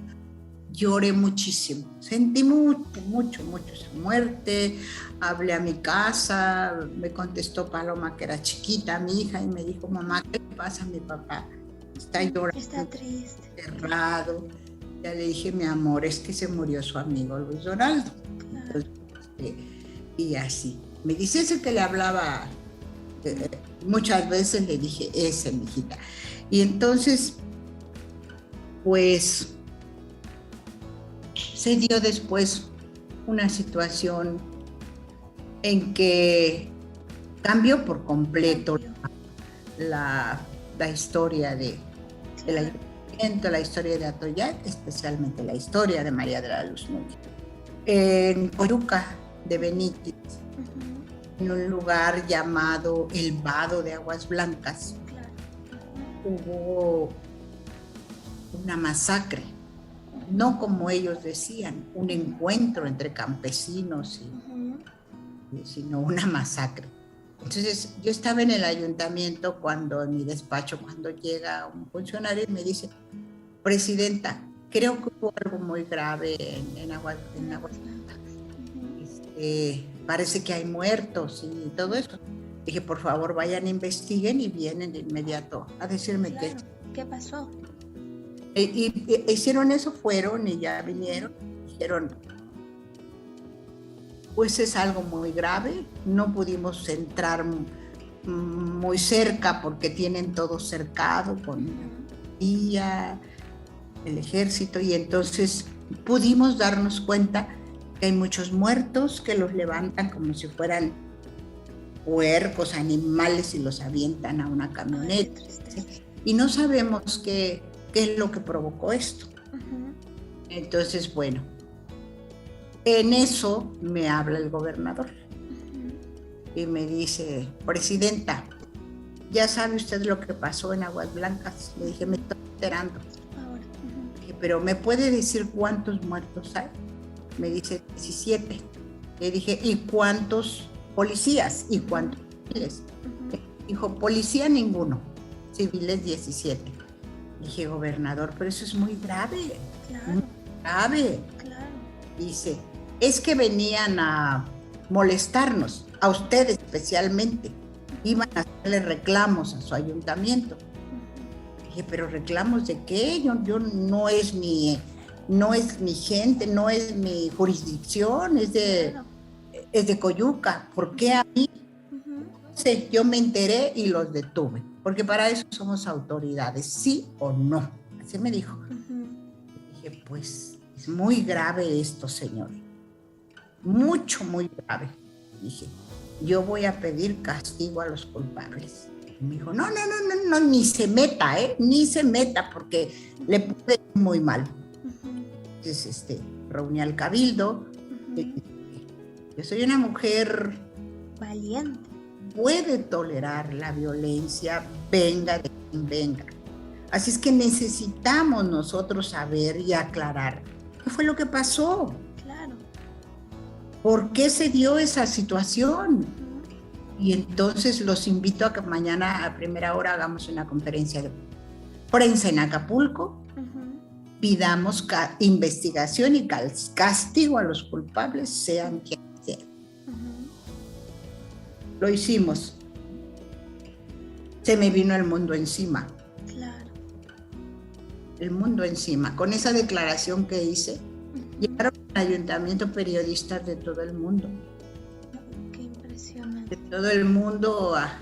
[SPEAKER 2] lloré muchísimo, sentí mucho su muerte. Hablé a mi casa, me contestó Paloma, que era chiquita, mi hija, y me dijo, mamá, ¿qué le pasa a mi papá? Está llorando,
[SPEAKER 1] está triste,
[SPEAKER 2] cerrado. Ya le dije, mi amor, es que se murió su amigo Luis Donaldo.
[SPEAKER 1] Claro.
[SPEAKER 2] Entonces, y así. Me dice, ese que le hablaba muchas veces, le dije, ese, mijita. Y entonces, pues, se dio después una situación en que cambió por completo la historia del ayuntamiento, la historia de Atoyac, especialmente la historia de María de la Luz Núñez. En Coyuca de Benítez, en un lugar llamado El Vado de Aguas Blancas, hubo una masacre. No como ellos decían, un encuentro entre campesinos, sino una masacre. Entonces yo estaba en el ayuntamiento en mi despacho, cuando llega un funcionario y me dice, presidenta, creo que hubo algo muy grave en Aguas Blancas. Parece que hay muertos y todo eso. Dije, por favor, vayan, investiguen, y vienen de inmediato a decirme
[SPEAKER 1] qué pasó.
[SPEAKER 2] Y hicieron eso, fueron y ya vinieron, dijeron, pues es algo muy grave, no pudimos entrar muy cerca porque tienen todo cercado con la el ejército, y entonces pudimos darnos cuenta que hay muchos muertos que los levantan como si fueran puercos, animales, y los avientan a una camioneta. Y no sabemos qué es lo que provocó esto. Entonces, bueno, En eso me habla el gobernador y me dice, presidenta, ¿ya sabe usted lo que pasó en Aguas Blancas? Le dije, me estoy enterando. Dije, pero ¿me puede decir cuántos muertos hay? Me dice, 17. Le dije, ¿y cuántos policías? ¿Y cuántos civiles? Dijo, policía ninguno, civiles 17. Dije, gobernador, pero eso es muy grave.
[SPEAKER 1] Claro.
[SPEAKER 2] Muy grave.
[SPEAKER 1] Claro.
[SPEAKER 2] Dice, es que venían a molestarnos, a usted especialmente. Iban a hacerle reclamos a su ayuntamiento. Dije, pero reclamos de qué? Yo no es mi gente, no es mi jurisdicción, es de Coyuca. ¿Por qué a mí? Sí, yo me enteré y los detuve, porque para eso somos autoridades, ¿sí o no? Así me dijo. Dije, pues es muy grave esto, señor. Mucho, muy grave. Dije, yo voy a pedir castigo a los culpables. Y me dijo, no, ni se meta, ni se meta, porque le puede ir muy mal. Entonces, reuní al cabildo. Yo soy una mujer
[SPEAKER 1] valiente.
[SPEAKER 2] Puede tolerar la violencia, venga de quien venga. Así es que necesitamos nosotros saber y aclarar qué fue lo que pasó.
[SPEAKER 1] Claro.
[SPEAKER 2] ¿Por qué se dio esa situación? Y entonces los invito a que mañana a primera hora hagamos una conferencia de prensa en Acapulco. Pidamos investigación y castigo a los culpables, sean quienes sean. Lo hicimos. Se me vino el mundo encima.
[SPEAKER 1] Claro.
[SPEAKER 2] El mundo encima. Con esa declaración que hice, llegaron al ayuntamiento periodistas de todo el mundo.
[SPEAKER 1] Qué impresionante.
[SPEAKER 2] De todo el mundo a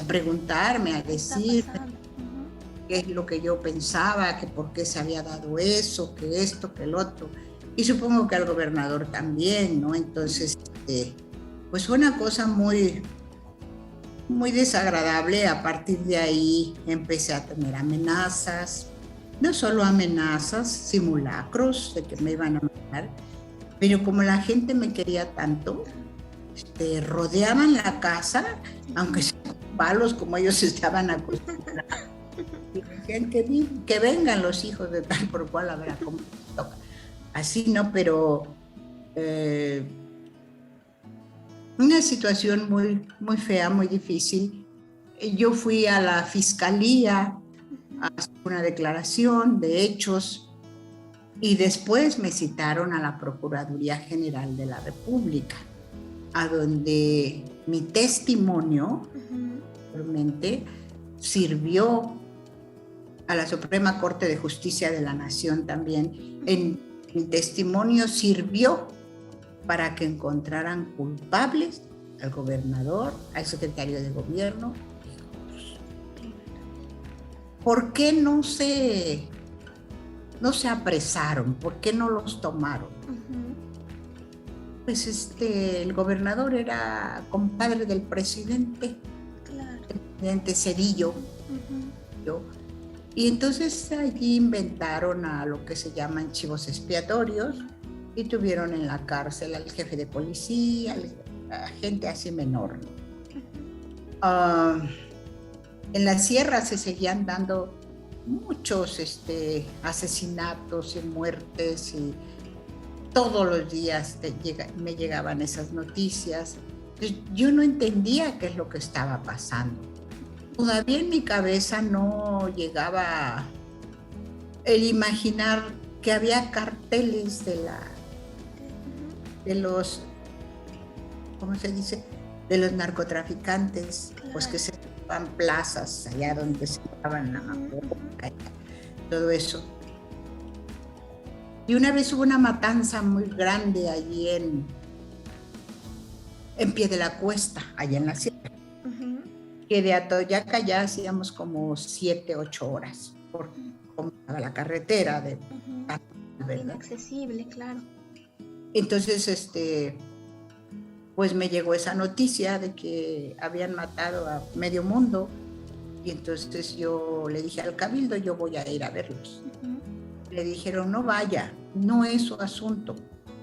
[SPEAKER 2] preguntarme, a decir qué es lo que yo pensaba, que por qué se había dado eso, que esto, que el otro. Y supongo que al gobernador también, ¿no? Entonces, pues fue una cosa muy, muy desagradable. A partir de ahí empecé a tener amenazas, no solo amenazas, simulacros de que me iban a matar, pero como la gente me quería tanto, rodeaban la casa, aunque sean palos como ellos estaban acostumbrados, y decían que vengan los hijos de tal por cual, a ver cómo les toca. Así, ¿no? Pero una situación muy, muy fea, muy difícil. Yo fui a la fiscalía a hacer una declaración de hechos y después me citaron a la Procuraduría General de la República, a donde mi testimonio realmente sirvió a la Suprema Corte de Justicia de la Nación también. Mi testimonio sirvió para que encontraran culpables al gobernador, al secretario de gobierno. ¿Por qué no se apresaron? ¿Por qué no los tomaron? Pues el gobernador era compadre del presidente,
[SPEAKER 1] claro.
[SPEAKER 2] El presidente Zedillo. Y entonces allí inventaron a lo que se llaman chivos expiatorios y tuvieron en la cárcel al jefe de policía, a gente así menor. En la sierra se seguían dando muchos asesinatos y muertes y todos los días me llegaban esas noticias. Yo no entendía qué es lo que estaba pasando. Todavía en mi cabeza no llegaba el imaginar que había carteles de los, ¿cómo se dice? De los narcotraficantes, claro. Pues que se daban plazas allá donde se daban la boca, todo eso. Y una vez hubo una matanza muy grande allí en Pie de la Cuesta, allá en la sierra. Que de Atoyaca ya hacíamos como 7, 8 horas por la carretera de
[SPEAKER 1] inaccesible, claro.
[SPEAKER 2] Entonces, pues me llegó esa noticia de que habían matado a medio mundo y entonces yo le dije al cabildo, yo voy a ir a verlos. Le dijeron, no vaya, no es su asunto.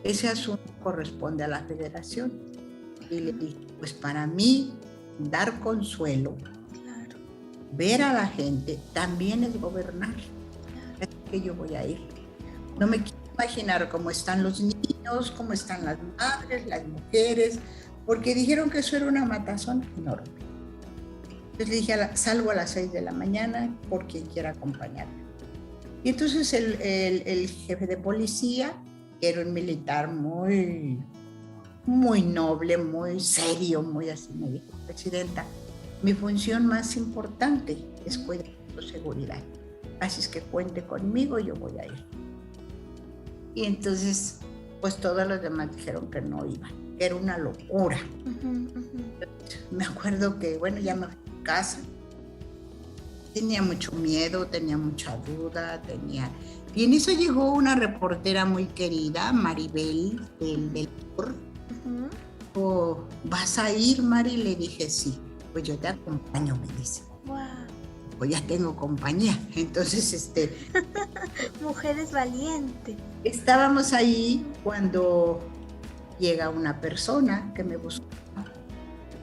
[SPEAKER 2] ese asunto corresponde a la federación. Y le dije, pues para mí, dar consuelo,
[SPEAKER 1] claro,
[SPEAKER 2] ver a la gente, también es gobernar.
[SPEAKER 1] claro.
[SPEAKER 2] Es que yo voy a ir. No me quiero imaginar cómo están los niños, cómo están las madres, las mujeres, porque dijeron que eso era una matazón enorme. Entonces le dije, salgo a las 6 de la mañana por quien quiera acompañarme. Y entonces el jefe de policía, que era un militar muy, muy noble, muy serio, muy así, me dijo, presidenta, mi función más importante es cuidar tu seguridad. Así es que cuente conmigo, yo voy a ir. Y entonces, pues todos los demás dijeron que no iban, que era una locura. Me acuerdo que, bueno, ya me fui a casa. Tenía mucho miedo, tenía mucha duda, Y en eso llegó una reportera muy querida, Maribel, del Tour. Oh, ¿vas a ir, Mari? Le dije, sí. Pues yo te acompaño, me dice.
[SPEAKER 1] Wow.
[SPEAKER 2] Pues ya tengo compañía. Entonces,
[SPEAKER 1] Mujeres valientes.
[SPEAKER 2] estábamos ahí cuando llega una persona que me busca,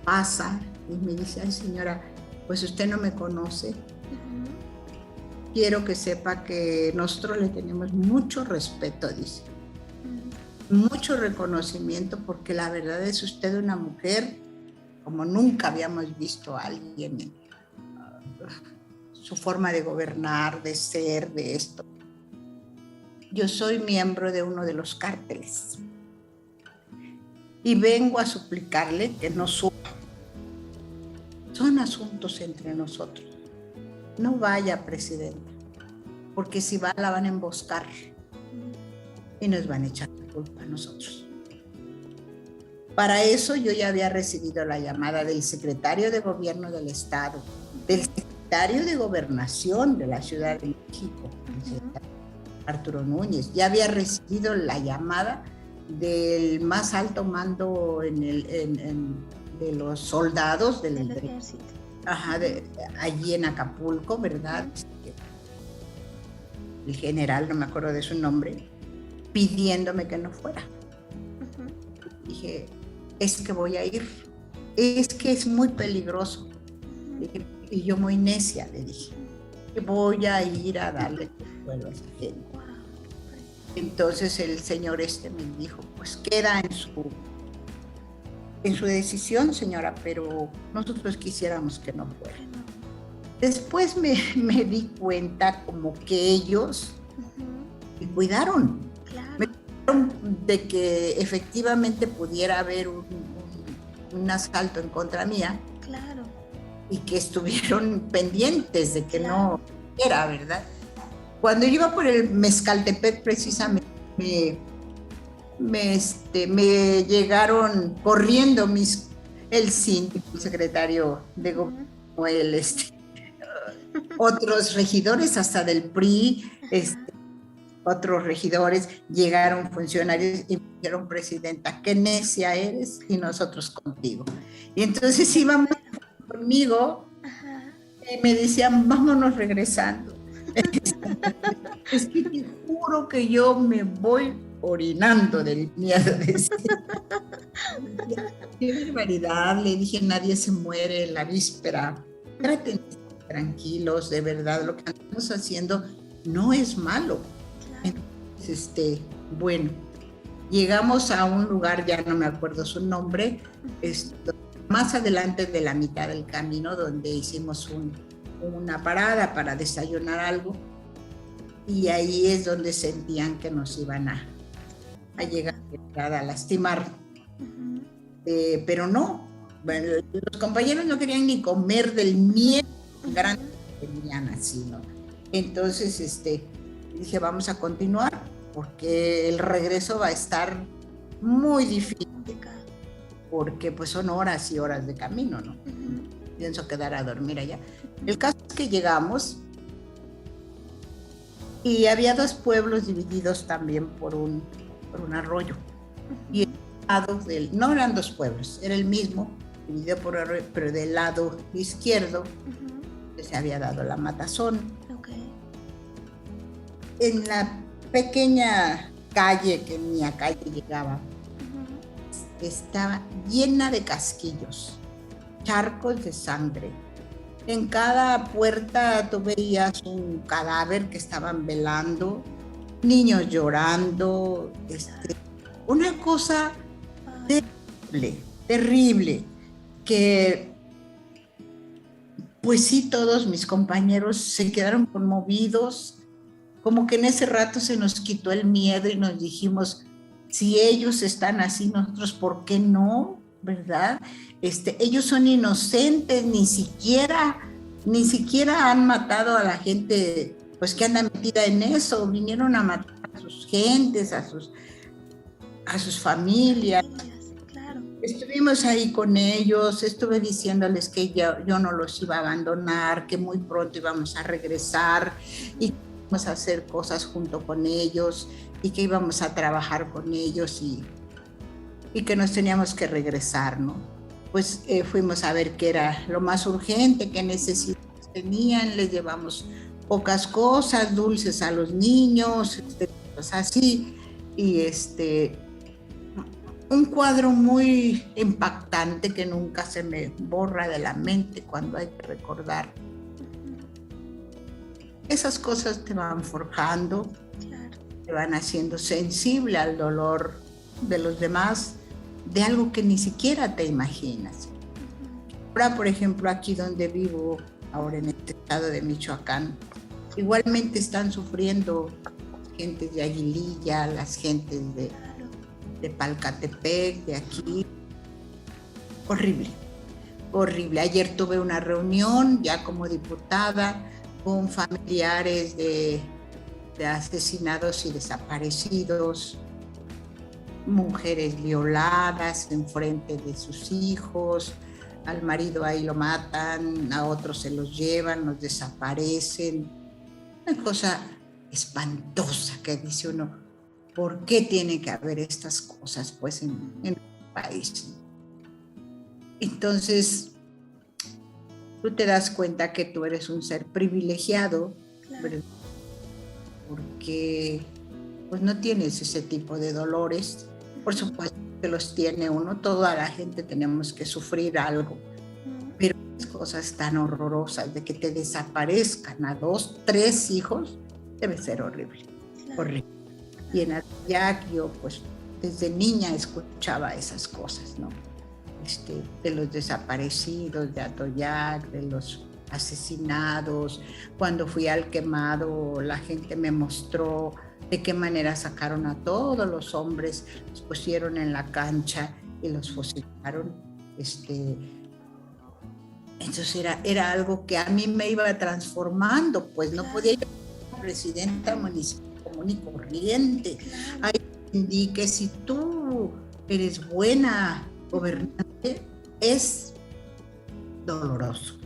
[SPEAKER 2] pasa y me dice, ay señora, pues usted no me conoce. Quiero que sepa que nosotros le tenemos mucho respeto, dice. Mucho reconocimiento, porque la verdad es usted una mujer como nunca habíamos visto a alguien en su forma de gobernar, de ser, de esto. Yo soy miembro de uno de los cárteles y vengo a suplicarle que no suba. Son asuntos entre nosotros. No vaya, presidenta, porque si va la van a emboscar y nos van a echar la culpa a nosotros. Para eso yo ya había recibido la llamada del secretario de Gobierno del Estado, del secretario de Gobernación de la Ciudad de México, Arturo Núñez. Ya había recibido la llamada del más alto mando de los soldados del
[SPEAKER 1] ejército.
[SPEAKER 2] Allí en Acapulco, ¿verdad? El general, no me acuerdo de su nombre, pidiéndome que no fuera. Dije, es que voy a ir, es que es muy peligroso. Y yo muy necia le dije, que voy a ir a darle consuelo a esa gente. Entonces el señor me dijo, pues queda en su decisión, señora, pero nosotros quisiéramos que no fuera. Después me di cuenta como que ellos me cuidaron.
[SPEAKER 1] Claro.
[SPEAKER 2] Me cuidaron de que efectivamente pudiera haber un asalto en contra mía.
[SPEAKER 1] Claro.
[SPEAKER 2] Y que estuvieron pendientes de que
[SPEAKER 1] claro.
[SPEAKER 2] no era, ¿verdad? Cuando yo iba por el Mezcaltepec, precisamente, me llegaron corriendo el síndico, el secretario de gobierno, otros regidores, hasta del PRI, otros regidores, llegaron funcionarios y me dijeron, presidenta, qué necia eres y nosotros contigo. Y entonces íbamos conmigo y me decían, vámonos regresando. Es que te juro que yo me voy orinando del miedo. Qué barbaridad, le dije, nadie se muere en la víspera. Traten de estar tranquilos, de verdad, lo que estamos haciendo no es malo. Entonces, bueno, llegamos a un lugar, ya no me acuerdo su nombre, más adelante de la mitad del camino, donde hicimos una parada para desayunar algo, y ahí es donde sentían que nos iban a llegar a lastimar. Pero no, bueno, los compañeros no querían ni comer del miedo grande que tenían así, ¿no? Entonces dije, vamos a continuar, porque el regreso va a estar muy difícil, porque pues son horas y horas de camino, ¿no? Pienso quedar a dormir allá. El caso es que llegamos y había dos pueblos divididos también por un arroyo. Y el lado no eran dos pueblos, era el mismo, dividido por arroyo, pero del lado izquierdo se había dado la matazón. En la pequeña calle que ni a calle llegaba, estaba llena de casquillos, charcos de sangre. En cada puerta tú veías un cadáver que estaban velando, niños llorando, una cosa terrible, terrible, que pues sí, todos mis compañeros se quedaron conmovidos, como que en ese rato se nos quitó el miedo y nos dijimos, si ellos están así, nosotros, ¿por qué no? ¿Verdad? Ellos son inocentes, ni siquiera han matado a la gente, pues que anda metida en eso, vinieron a matar a sus gentes, a sus familias.
[SPEAKER 1] Claro.
[SPEAKER 2] Estuvimos ahí con ellos, estuve diciéndoles que yo no los iba a abandonar, que muy pronto íbamos a regresar y que íbamos a hacer cosas junto con ellos y que íbamos a trabajar con ellos y que nos teníamos que regresar, ¿no? Pues fuimos a ver qué era lo más urgente, qué necesidades tenían, les llevamos pocas cosas, dulces a los niños, cosas así, y un cuadro muy impactante que nunca se me borra de la mente cuando hay que recordar. Esas cosas te van forjando, claro, te van haciendo sensible al dolor de los demás, de algo que ni siquiera te imaginas. Ahora, por ejemplo, aquí donde vivo, ahora en este estado de Michoacán, igualmente están sufriendo gentes de Aguililla, las gentes de Palcatepec, de aquí. Horrible, horrible. Ayer tuve una reunión ya como diputada con familiares de asesinados y desaparecidos, mujeres violadas en frente de sus hijos, al marido ahí lo matan, a otros se los llevan, los desaparecen. Una cosa espantosa que dice uno, ¿por qué tiene que haber estas cosas pues en el país? Entonces, tú te das cuenta que tú eres un ser privilegiado, claro, porque pues no tienes ese tipo de dolores. Por supuesto que los tiene uno, toda la gente tenemos que sufrir algo, pero las cosas tan horrorosas de que te desaparezcan a 2, 3 hijos, debe ser horrible, claro, horrible. Y en Atoyac yo pues desde niña escuchaba esas cosas, ¿no? De los desaparecidos de Atoyac, de los asesinados. Cuando fui al quemado, la gente me mostró de qué manera sacaron a todos los hombres, los pusieron en la cancha y los fusilaron. Entonces era algo que a mí me iba transformando, pues no podía ir a presidenta municipal común y corriente. Ahí entendí que si tú eres buena gobernante, es doloroso,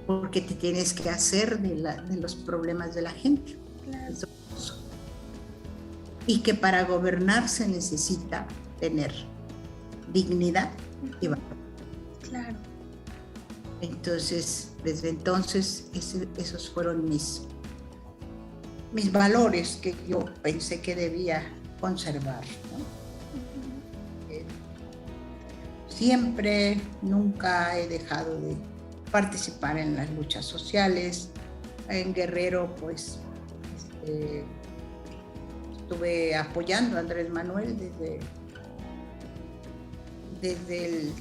[SPEAKER 2] porque te tienes que hacer de los problemas de la gente. Claro. Y que para gobernar se necesita tener dignidad y valor.
[SPEAKER 1] Claro.
[SPEAKER 2] Entonces, desde entonces, esos fueron mis valores que yo pensé que debía conservar, ¿no? Siempre, nunca he dejado de participar en las luchas sociales. En Guerrero, pues, estuve apoyando a Andrés Manuel desde el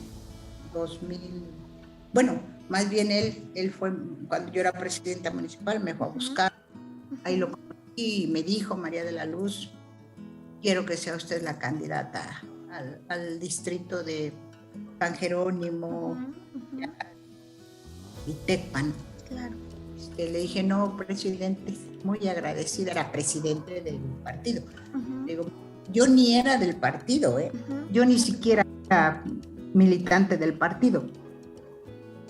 [SPEAKER 2] 2000. Bueno, más bien él fue, cuando yo era presidenta municipal, me fue a buscar. Ahí lo conocí y me dijo, María de la Luz, quiero que sea usted la candidata al distrito de San Jerónimo y Tecpan.
[SPEAKER 1] Claro.
[SPEAKER 2] Le dije, no, presidente, muy agradecida, era presidente del partido. Digo, yo ni era del partido, yo ni siquiera era militante del partido.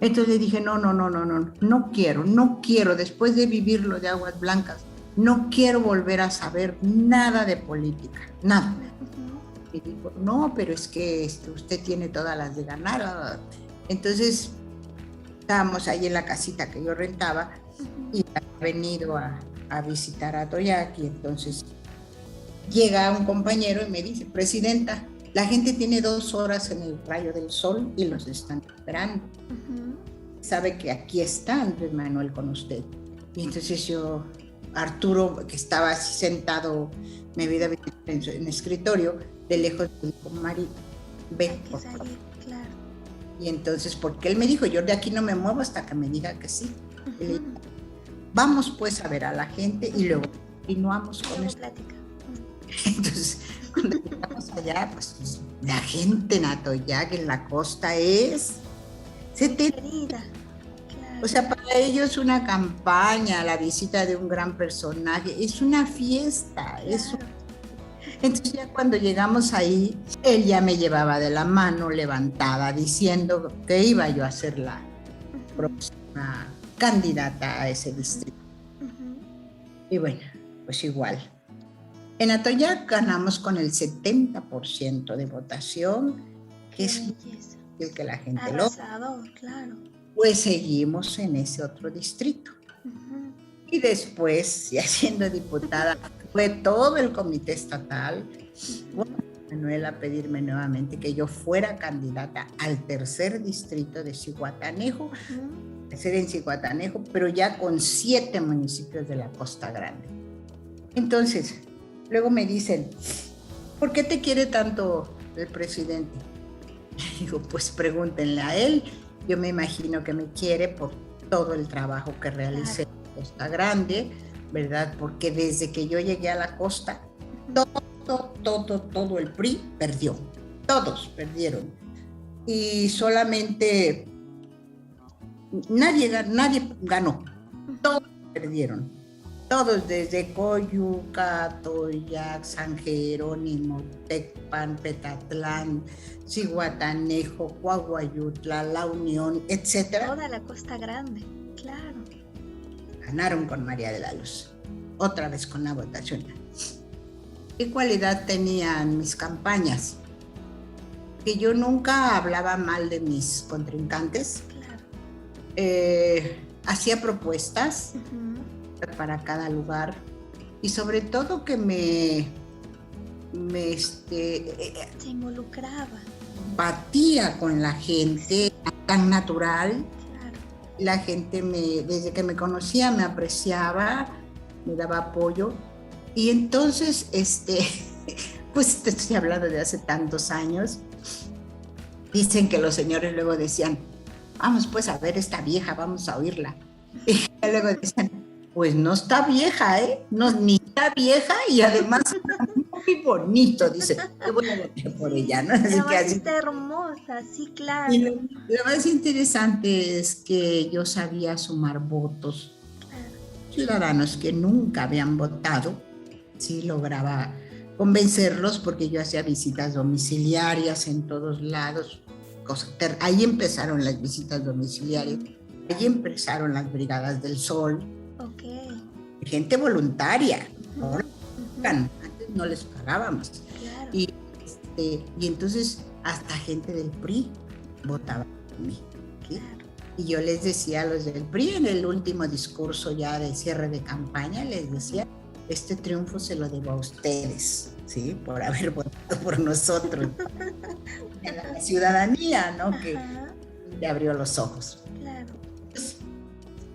[SPEAKER 2] Entonces le dije, no quiero, después de vivir lo de Aguas Blancas, no quiero volver a saber nada de política, nada. Y dijo, no, pero es que usted tiene todas las de ganar. Entonces estábamos ahí en la casita que yo rentaba y había venido a a visitar a Toyac y entonces llega un compañero y me dice, presidenta, la gente tiene 2 horas en el rayo del sol y los están esperando. Sabe que aquí está Andrés Manuel con usted. Y entonces yo, Arturo, que estaba así sentado, me vi en el escritorio, de lejos me dijo, Mari, ve, por favor. Claro. Y entonces, porque él me dijo, yo de aquí no me muevo hasta que me diga que sí. Y le dije, vamos pues a ver a la gente y luego continuamos con esto. Entonces, cuando llegamos allá, pues la gente en Atoyac, en la costa, es 70. O sea, para ellos una campaña, la visita de un gran personaje, es una fiesta. Claro. Entonces ya cuando llegamos ahí, él ya me llevaba de la mano levantada diciendo que iba yo a ser la próxima candidata a ese distrito. Y bueno, pues igual. En Atoyac ganamos con el 70% de votación, que es el que la gente
[SPEAKER 1] arrasador, claro.
[SPEAKER 2] Pues seguimos en ese otro distrito. Y después, ya siendo diputada, fue todo el comité estatal, Manuel, a pedirme nuevamente que yo fuera candidata al tercer distrito de Zihuatanejo, ser en Zihuatanejo, pero ya con 7 municipios de la Costa Grande. Entonces, luego me dicen, ¿por qué te quiere tanto el presidente? Digo, pues pregúntenle a él. Yo me imagino que me quiere por todo el trabajo que realicé en la Costa Grande, ¿verdad? Porque desde que yo llegué a la costa, todo el PRI perdió. Todos perdieron. Y solamente nadie ganó. Todos perdieron. Todos, desde Coyuca, Toyac, San Jerónimo, Tecpan, Petatlán, Zihuatanejo, Coahuayutla, La Unión, etc.
[SPEAKER 1] Toda la Costa Grande, claro.
[SPEAKER 2] Ganaron con María de la Luz, otra vez con la votación. ¿Qué cualidad tenían mis campañas? Que yo nunca hablaba mal de mis contrincantes. Claro. Hacía propuestas para cada lugar y sobre todo que
[SPEAKER 1] se involucraba,
[SPEAKER 2] batía con la gente tan natural.
[SPEAKER 1] Claro.
[SPEAKER 2] La gente desde que me conocía me apreciaba, me daba apoyo y entonces pues te estoy hablando de hace tantos años. Dicen que los señores luego decían, vamos pues a ver esta vieja, vamos a oírla. Y luego decían, pues no está vieja, no, ni está vieja y además está muy bonito, dice, qué voy a votar por ella, ¿no?
[SPEAKER 1] Así que así está hermosa, sí, claro.
[SPEAKER 2] Y lo más interesante es que yo sabía sumar votos. Claro. Ciudadanos que nunca habían votado, sí lograba convencerlos porque yo hacía visitas domiciliarias en todos lados. Ahí empezaron las visitas domiciliarias, ahí empezaron las brigadas del sol. Gente voluntaria, antes no les pagábamos. Claro. Y entonces hasta gente del PRI votaba por mí. ¿Sí? Claro. Y yo les decía a los del PRI en el último discurso ya de cierre de campaña, les decía, este triunfo se lo debo a ustedes, ¿sí? Por haber votado por nosotros. A la ciudadanía, ¿no? Que le abrió los ojos.
[SPEAKER 1] Claro.
[SPEAKER 2] Pues,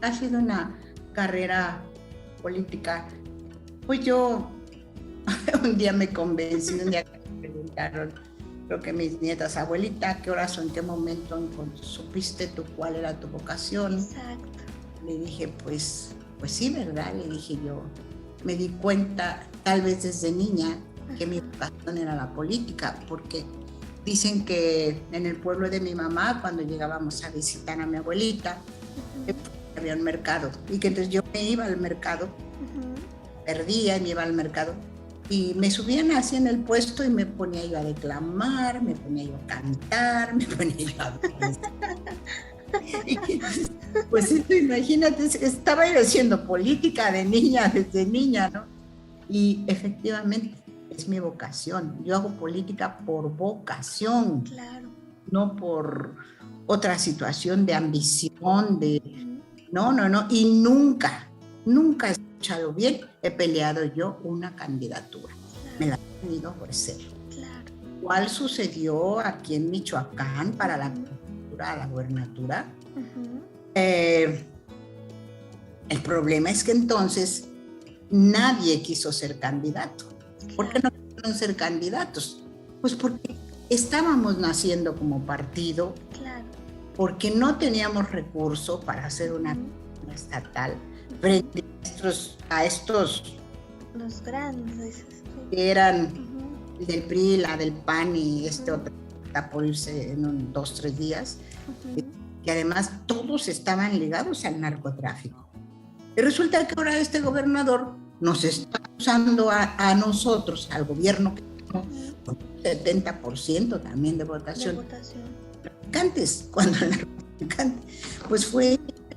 [SPEAKER 2] ha sido una carrera política. Pues yo un día me convencí, un día me preguntaron, creo que mis nietas, abuelita, ¿qué horas o en qué momento supiste tú cuál era tu vocación?
[SPEAKER 1] Exacto.
[SPEAKER 2] Le dije, pues sí, ¿verdad? Le dije yo, me di cuenta, tal vez desde niña, que mi vocación era la política, porque dicen que en el pueblo de mi mamá, cuando llegábamos a visitar a mi abuelita, había un mercado, y que entonces yo me iba al mercado, perdía y me iba al mercado, y me subían así en el puesto y me ponía yo a declamar, me ponía yo a cantar, me ponía yo a... Pues esto, imagínate, estaba yo haciendo política de niña, desde niña, ¿no? Y efectivamente es mi vocación. Yo hago política por vocación,
[SPEAKER 1] claro,
[SPEAKER 2] no por otra situación de ambición, de... No, y nunca escúchalo bien, he peleado yo una candidatura.
[SPEAKER 1] Claro.
[SPEAKER 2] Me la he tenido a ofrecer.
[SPEAKER 1] Claro.
[SPEAKER 2] ¿Cuál sucedió aquí en Michoacán para la candidatura a la gubernatura? El problema es que entonces nadie quiso ser candidato. ¿Por qué no quisieron ser candidatos? Pues porque estábamos naciendo como partido,
[SPEAKER 1] Claro.
[SPEAKER 2] porque no teníamos recursos para hacer una estatal frente a estos
[SPEAKER 1] los grandes
[SPEAKER 2] que eran del PRI, la del PAN y otro está por irse en 2-3 días, que además todos estaban ligados al narcotráfico. Y resulta que ahora este gobernador nos está usando a nosotros, al gobierno, que con un 70% también de votación. Antes, cuando el narcotraficante, pues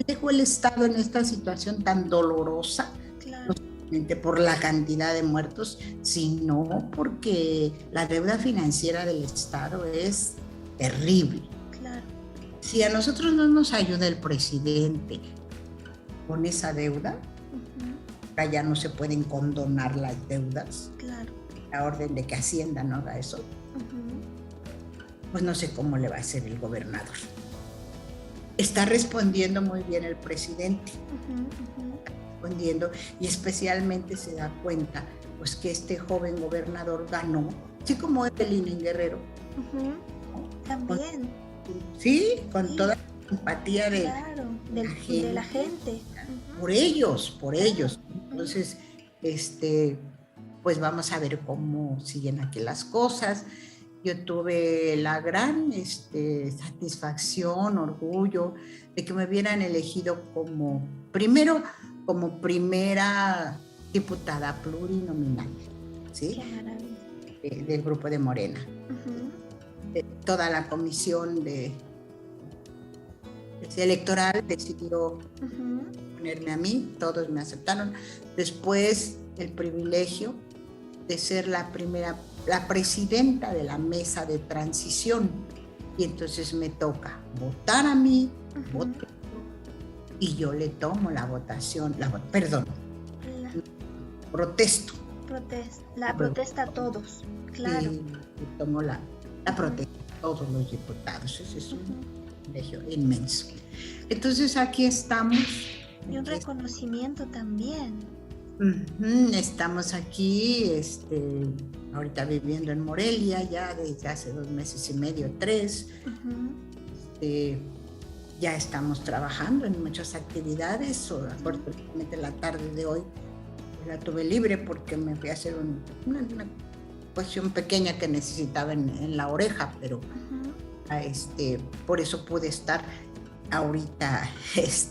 [SPEAKER 2] dejó el Estado en esta situación tan dolorosa, claro, no solamente por la cantidad de muertos, sino porque la deuda financiera del Estado es terrible.
[SPEAKER 1] Claro. Si
[SPEAKER 2] a nosotros no nos ayuda el presidente con esa deuda, ahora ya no se pueden condonar las deudas,
[SPEAKER 1] claro,
[SPEAKER 2] la orden de que Hacienda no haga eso, pues no sé cómo le va a hacer el gobernador. Está respondiendo muy bien el presidente, está respondiendo, y especialmente se da cuenta pues que este joven gobernador ganó, así como Evelyn Guerrero.
[SPEAKER 1] También.
[SPEAKER 2] Con toda la empatía de
[SPEAKER 1] la gente.
[SPEAKER 2] Por ellos. Entonces, pues vamos a ver cómo siguen aquí las cosas. Yo tuve la gran satisfacción, orgullo de que me hubieran elegido como primera diputada plurinominal, ¿sí?
[SPEAKER 1] Qué maravilla.
[SPEAKER 2] Del grupo de Morena. Toda la comisión electoral decidió ponerme a mí, todos me aceptaron. Después el privilegio de ser la presidenta de la mesa de transición, y entonces me toca votar a mí, y yo le tomo la votación, protesto.
[SPEAKER 1] La protesta a todos, claro.
[SPEAKER 2] Y le tomo la protesta a todos los diputados, ese es un privilegio inmenso. Entonces aquí estamos.
[SPEAKER 1] Y un reconocimiento también.
[SPEAKER 2] Estamos aquí, ahorita viviendo en Morelia ya desde hace 2 meses y medio, 3. Ya estamos trabajando en muchas actividades. Afortunadamente la tarde de hoy la tuve libre porque me fui a hacer una cuestión pequeña que necesitaba en la oreja, pero por eso pude estar ahorita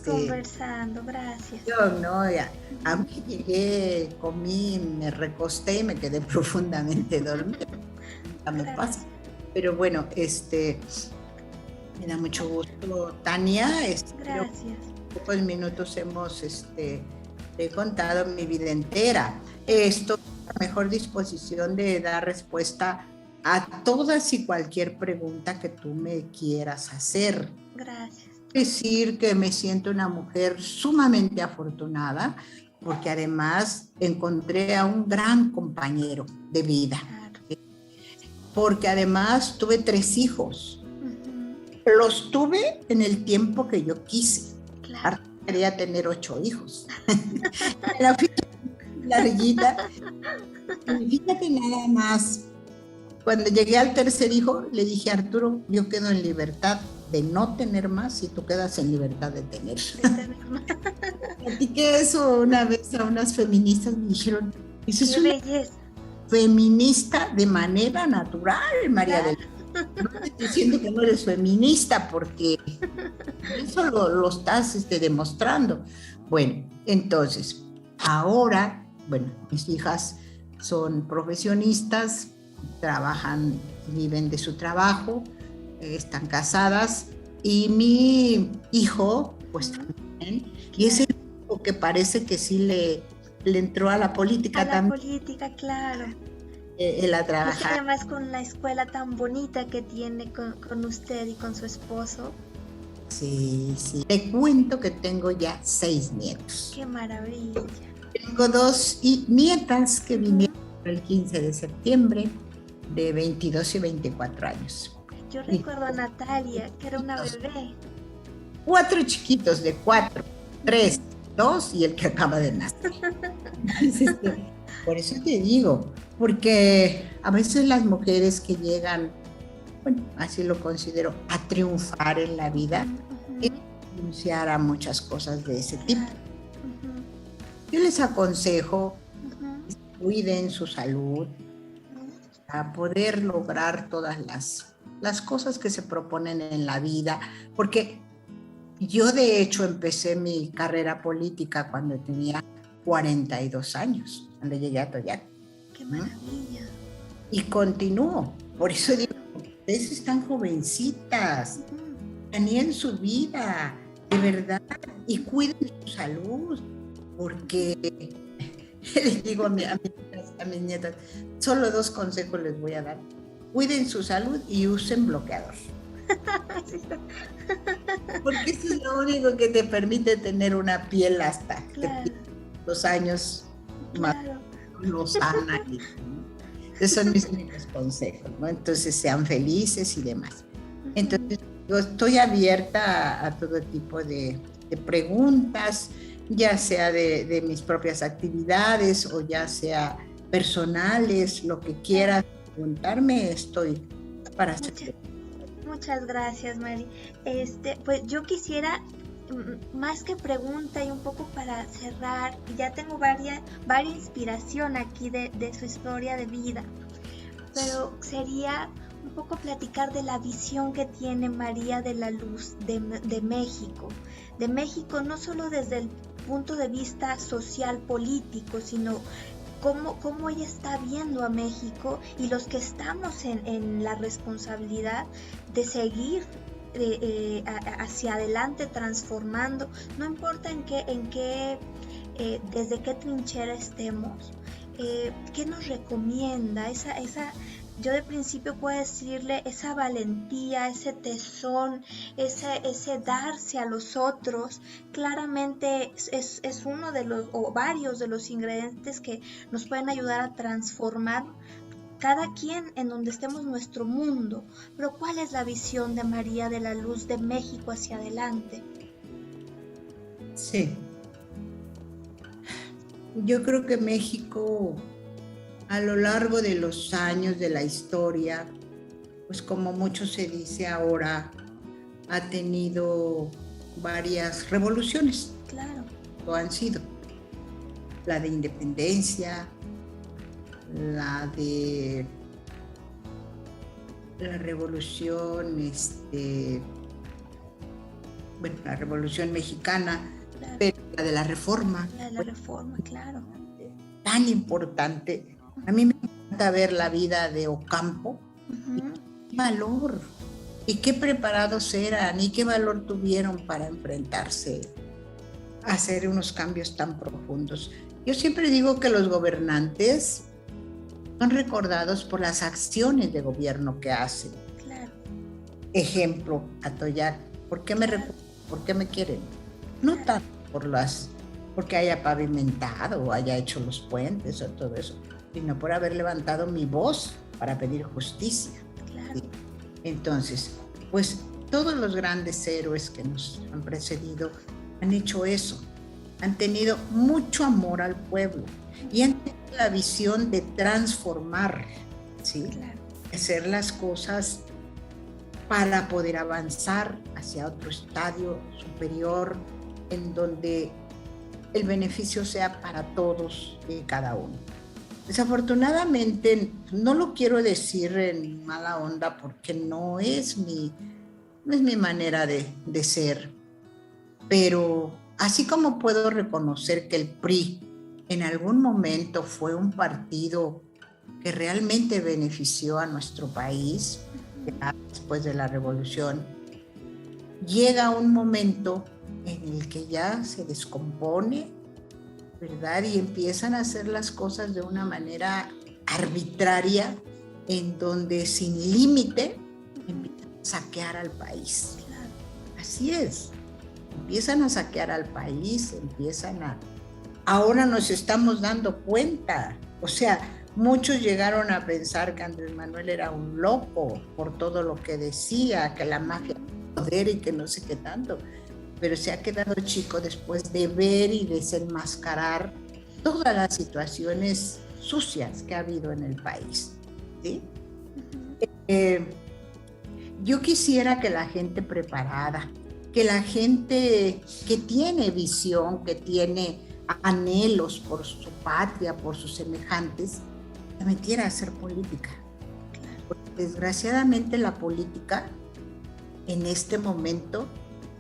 [SPEAKER 1] conversando. Gracias.
[SPEAKER 2] Yo no, a mí llegué, comí, me recosté y me quedé profundamente dormida. Me pasa. Pero bueno, me da mucho gusto, Tania.
[SPEAKER 1] Gracias.
[SPEAKER 2] En pocos minutos hemos he contado mi vida entera. Estoy a la mejor disposición de dar respuesta a todas y cualquier pregunta que tú me quieras hacer.
[SPEAKER 1] Gracias.
[SPEAKER 2] Decir que me siento una mujer sumamente afortunada porque además encontré a un gran compañero de vida. Claro. Porque además tuve 3 hijos. Los tuve en el tiempo que yo quise.
[SPEAKER 1] Claro.
[SPEAKER 2] Quería tener 8 hijos. La ficha larguita. Fíjate nada más. Cuando llegué al 3er hijo, le dije a Arturo, yo quedo en libertad de no tener más y tú quedas en libertad de tener. Platiqué eso una vez a unas feministas, me dijeron, eso es una feminista de manera natural, María del... No te estoy diciendo que no eres feminista porque eso lo estás demostrando. Bueno, entonces, ahora, mis hijas son profesionistas, trabajan, viven de su trabajo, están casadas, y mi hijo, pues también, y es el único que parece que sí le entró a la política también.
[SPEAKER 1] A la política, claro.
[SPEAKER 2] Él a trabajar.
[SPEAKER 1] Y además con la escuela tan bonita que tiene con usted y con su esposo.
[SPEAKER 2] Sí. Te cuento que tengo ya 6 nietos.
[SPEAKER 1] ¡Qué maravilla!
[SPEAKER 2] Tengo dos nietas que vinieron el 15 de septiembre de 22 y 24 años.
[SPEAKER 1] Yo recuerdo a Natalia, que era una bebé.
[SPEAKER 2] 4 chiquitos de 4, 3, 2 y el que acaba de nacer. Entonces, por eso te digo, porque a veces las mujeres que llegan, bueno, así lo considero, a triunfar en la vida, renunciar a muchas cosas de ese tipo. Yo les aconsejo que cuiden su salud para poder lograr todas las cosas que se proponen en la vida, porque yo de hecho empecé mi carrera política cuando tenía 42 años, cuando llegué a Toyac.
[SPEAKER 1] ¡Qué maravilla!
[SPEAKER 2] Y continúo, por eso digo, ustedes están jovencitas, planean su vida, de verdad, y cuiden su salud, porque les digo a mis nietas, solo 2 consejos les voy a dar: cuiden su salud y usen bloqueador. Porque eso es lo único que te permite tener una piel hasta los años más lozana. Esos son mis únicos consejos, ¿no? Entonces sean felices y demás. Entonces yo estoy abierta a todo tipo de preguntas, ya sea de mis propias actividades o ya sea personales, lo que quieras preguntarme, estoy para hacer.
[SPEAKER 1] Muchas gracias, Mari. Pues yo quisiera, más que pregunta y un poco para cerrar, ya tengo varias inspiración aquí de su historia de vida, pero sería un poco platicar de la visión que tiene María de la Luz de México. De México no solo desde el punto de vista social, político, sino cómo ella está viendo a México y los que estamos en la responsabilidad de seguir hacia adelante transformando, no importa desde qué trinchera estemos, qué nos recomienda yo de principio puedo decirle esa valentía, ese tesón, ese darse a los otros. Claramente es uno de los, o varios de los ingredientes que nos pueden ayudar a transformar cada quien en donde estemos nuestro mundo. Pero ¿cuál es la visión de María de la Luz de México hacia adelante?
[SPEAKER 2] Sí. Yo creo que México, a lo largo de los años de la historia, pues como mucho se dice ahora, ha tenido varias revoluciones.
[SPEAKER 1] Claro.
[SPEAKER 2] Lo han sido. La de independencia, la revolución, la revolución mexicana, claro. Pero la de la reforma.
[SPEAKER 1] La de la reforma, claro.
[SPEAKER 2] Tan importante. A mí me encanta ver la vida de Ocampo. Qué valor y qué preparados eran y qué valor tuvieron para enfrentarse a hacer unos cambios tan profundos. Yo siempre digo que los gobernantes son recordados por las acciones de gobierno que hacen.
[SPEAKER 1] Claro.
[SPEAKER 2] Ejemplo, Atoyac, ¿por qué me recuerdan? ¿Por qué me quieren? No tanto porque haya pavimentado o haya hecho los puentes o todo eso, sino por haber levantado mi voz para pedir justicia.
[SPEAKER 1] Claro.
[SPEAKER 2] ¿Sí? Entonces, pues todos los grandes héroes que nos han precedido han hecho eso, han tenido mucho amor al pueblo y han tenido la visión de transformar, ¿sí?
[SPEAKER 1] Claro.
[SPEAKER 2] Hacer las cosas para poder avanzar hacia otro estadio superior en donde el beneficio sea para todos y cada uno. Desafortunadamente, no lo quiero decir en mala onda porque no es mi manera de ser, pero así como puedo reconocer que el PRI en algún momento fue un partido que realmente benefició a nuestro país, después de la revolución, llega un momento en el que ya se descompone, ¿verdad? Y empiezan a hacer las cosas de una manera arbitraria, en donde sin límite empiezan a saquear al país. Así es, empiezan a saquear al país, empiezan ahora nos estamos dando cuenta. O sea, muchos llegaron a pensar que Andrés Manuel era un loco por todo lo que decía, que la mafia poder y que no sé qué tanto, pero se ha quedado chico después de ver y desenmascarar todas las situaciones sucias que ha habido en el país, ¿sí? Yo quisiera que la gente preparada, que la gente que tiene visión, que tiene anhelos por su patria, por sus semejantes, se metiera a hacer política. Porque desgraciadamente la política en este momento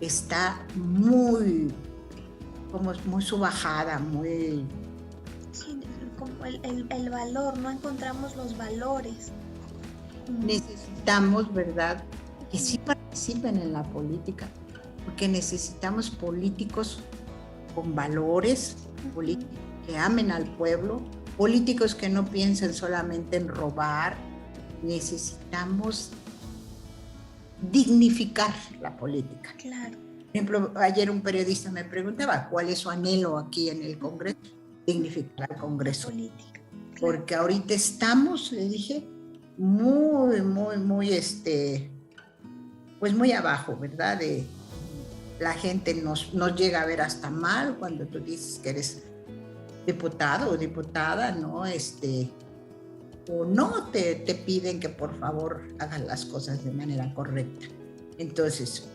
[SPEAKER 2] está muy subajada, muy...
[SPEAKER 1] Sí, como el valor, no encontramos los valores.
[SPEAKER 2] Necesitamos, ¿verdad?, que sí participen en la política, porque necesitamos políticos con valores, políticos que amen al pueblo, políticos que no piensen solamente en robar. Necesitamos dignificar la política.
[SPEAKER 1] Claro.
[SPEAKER 2] Por ejemplo, ayer un periodista me preguntaba cuál es su anhelo aquí en el Congreso. Dignificar al Congreso.
[SPEAKER 1] Política. Claro.
[SPEAKER 2] Porque ahorita estamos, le dije, muy, pues muy abajo, ¿verdad? La gente nos llega a ver hasta mal cuando tú dices que eres diputado o diputada, ¿no? O no te piden que por favor hagas las cosas de manera correcta. Entonces,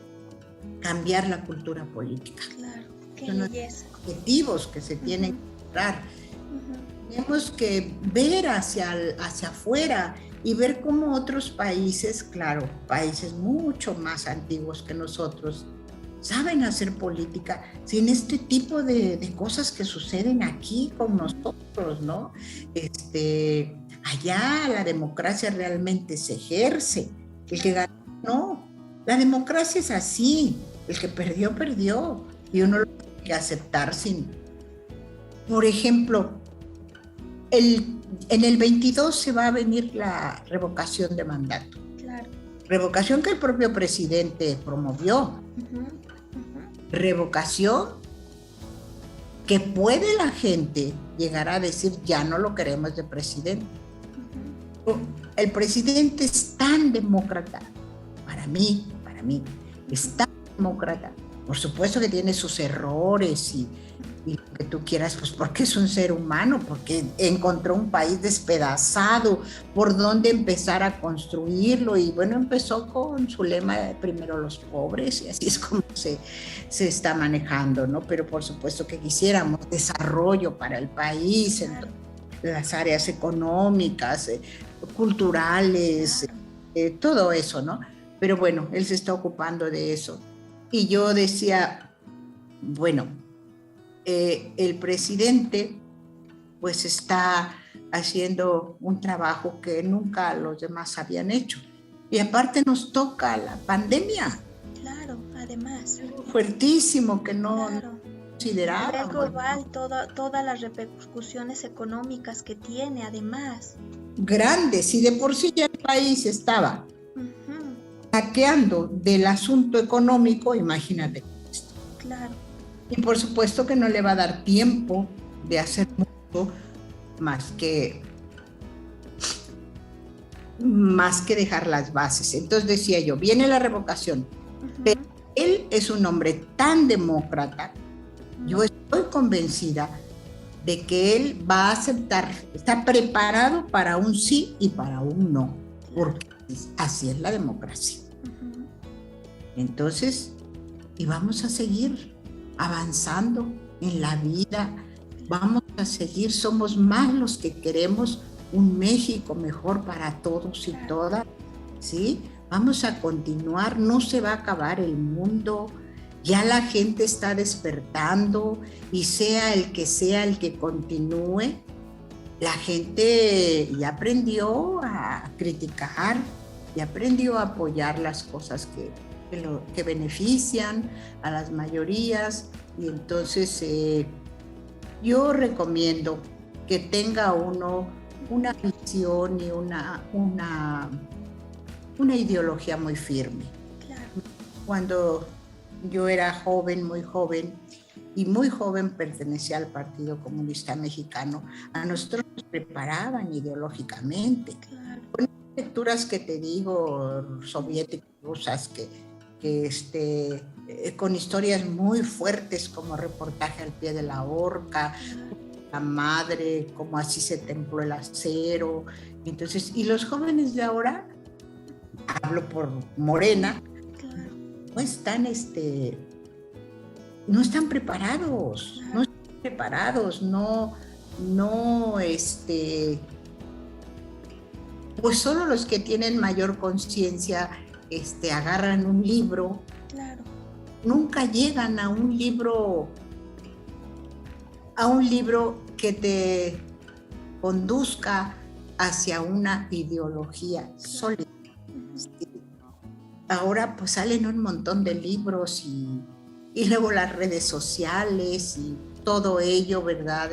[SPEAKER 2] cambiar la cultura política.
[SPEAKER 1] Claro, qué
[SPEAKER 2] son
[SPEAKER 1] belleza.
[SPEAKER 2] Los objetivos que se tienen que lograr. Tenemos que ver hacia afuera y ver cómo otros países, claro, países mucho más antiguos que nosotros, saben hacer política sin este tipo de cosas que suceden aquí con nosotros, ¿no? Allá la democracia realmente se ejerce, el que ganó, no. La democracia es así, el que perdió, perdió, y uno lo tiene que aceptar sin... Por ejemplo, en el 22 se va a venir la revocación de mandato.
[SPEAKER 1] Claro.
[SPEAKER 2] Revocación que el propio presidente promovió. Revocación que puede la gente llegar a decir ya no lo queremos de presidente. El presidente es tan demócrata, para mí, es tan demócrata. Por supuesto que tiene sus errores y lo que tú quieras, pues porque es un ser humano, porque encontró un país despedazado, por dónde empezar a construirlo, y bueno, empezó con su lema de primero los pobres, y así es como se está manejando, ¿no? Pero por supuesto que quisiéramos desarrollo para el país, en las áreas económicas, culturales, todo eso, ¿no? Pero bueno, él se está ocupando de eso. Y yo decía, bueno, el presidente pues está haciendo un trabajo que nunca los demás habían hecho. Y aparte nos toca la pandemia.
[SPEAKER 1] Claro, además.
[SPEAKER 2] Fuertísimo que no
[SPEAKER 1] considerábamos. A nivel global, todas las repercusiones económicas que tiene, además.
[SPEAKER 2] Grandes, y de por sí ya el país estaba saqueando del asunto económico, imagínate esto.
[SPEAKER 1] Claro.
[SPEAKER 2] Y por supuesto que no le va a dar tiempo de hacer mucho más que dejar las bases. Entonces decía yo, viene la revocación, pero él es un hombre tan demócrata, yo estoy convencida de que él va a aceptar, está preparado para un sí y para un no, porque así es la democracia. Entonces, y vamos a seguir avanzando en la vida, vamos a seguir, somos más los que queremos un México mejor para todos y todas, ¿sí? Vamos a continuar, no se va a acabar el mundo, ya la gente está despertando, y sea el que continúe, la gente ya aprendió a criticar, ya aprendió a apoyar las cosas que benefician a las mayorías, y entonces yo recomiendo que tenga uno una visión y una ideología muy firme.
[SPEAKER 1] Claro.
[SPEAKER 2] Cuando yo era joven, muy joven, y muy joven pertenecía al Partido Comunista Mexicano, a nosotros nos preparaban ideológicamente.
[SPEAKER 1] Claro.
[SPEAKER 2] Con lecturas que te digo, soviéticas, rusas, con historias muy fuertes como Reportaje al pie de la horca, La madre, cómo así se templó el acero. Entonces, y los jóvenes de ahora, hablo por Morena,
[SPEAKER 1] Claro.
[SPEAKER 2] no están preparados, no están preparados, pues solo los que tienen mayor conciencia agarran un libro.
[SPEAKER 1] Claro.
[SPEAKER 2] Nunca llegan a un libro que te conduzca hacia una ideología sólida. Ahora pues salen un montón de libros y luego las redes sociales y todo ello, ¿verdad?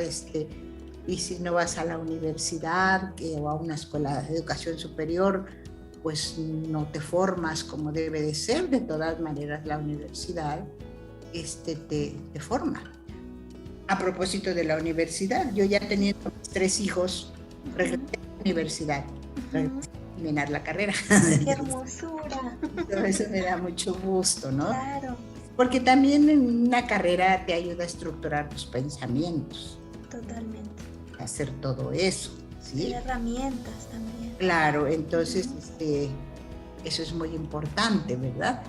[SPEAKER 2] Y si no vas a la universidad o a una escuela de educación superior, pues no te formas como debe de ser. De todas maneras, la universidad te forma. A propósito de la universidad, yo ya teniendo 3 hijos, regresé a la universidad, regresé a terminar la carrera.
[SPEAKER 1] ¡Qué hermosura!
[SPEAKER 2] Eso me da mucho gusto, ¿no?
[SPEAKER 1] Claro.
[SPEAKER 2] Porque también en una carrera te ayuda a estructurar tus pensamientos.
[SPEAKER 1] Totalmente.
[SPEAKER 2] Hacer todo eso, ¿sí?
[SPEAKER 1] Y herramientas también.
[SPEAKER 2] Claro, entonces eso es muy importante, ¿verdad?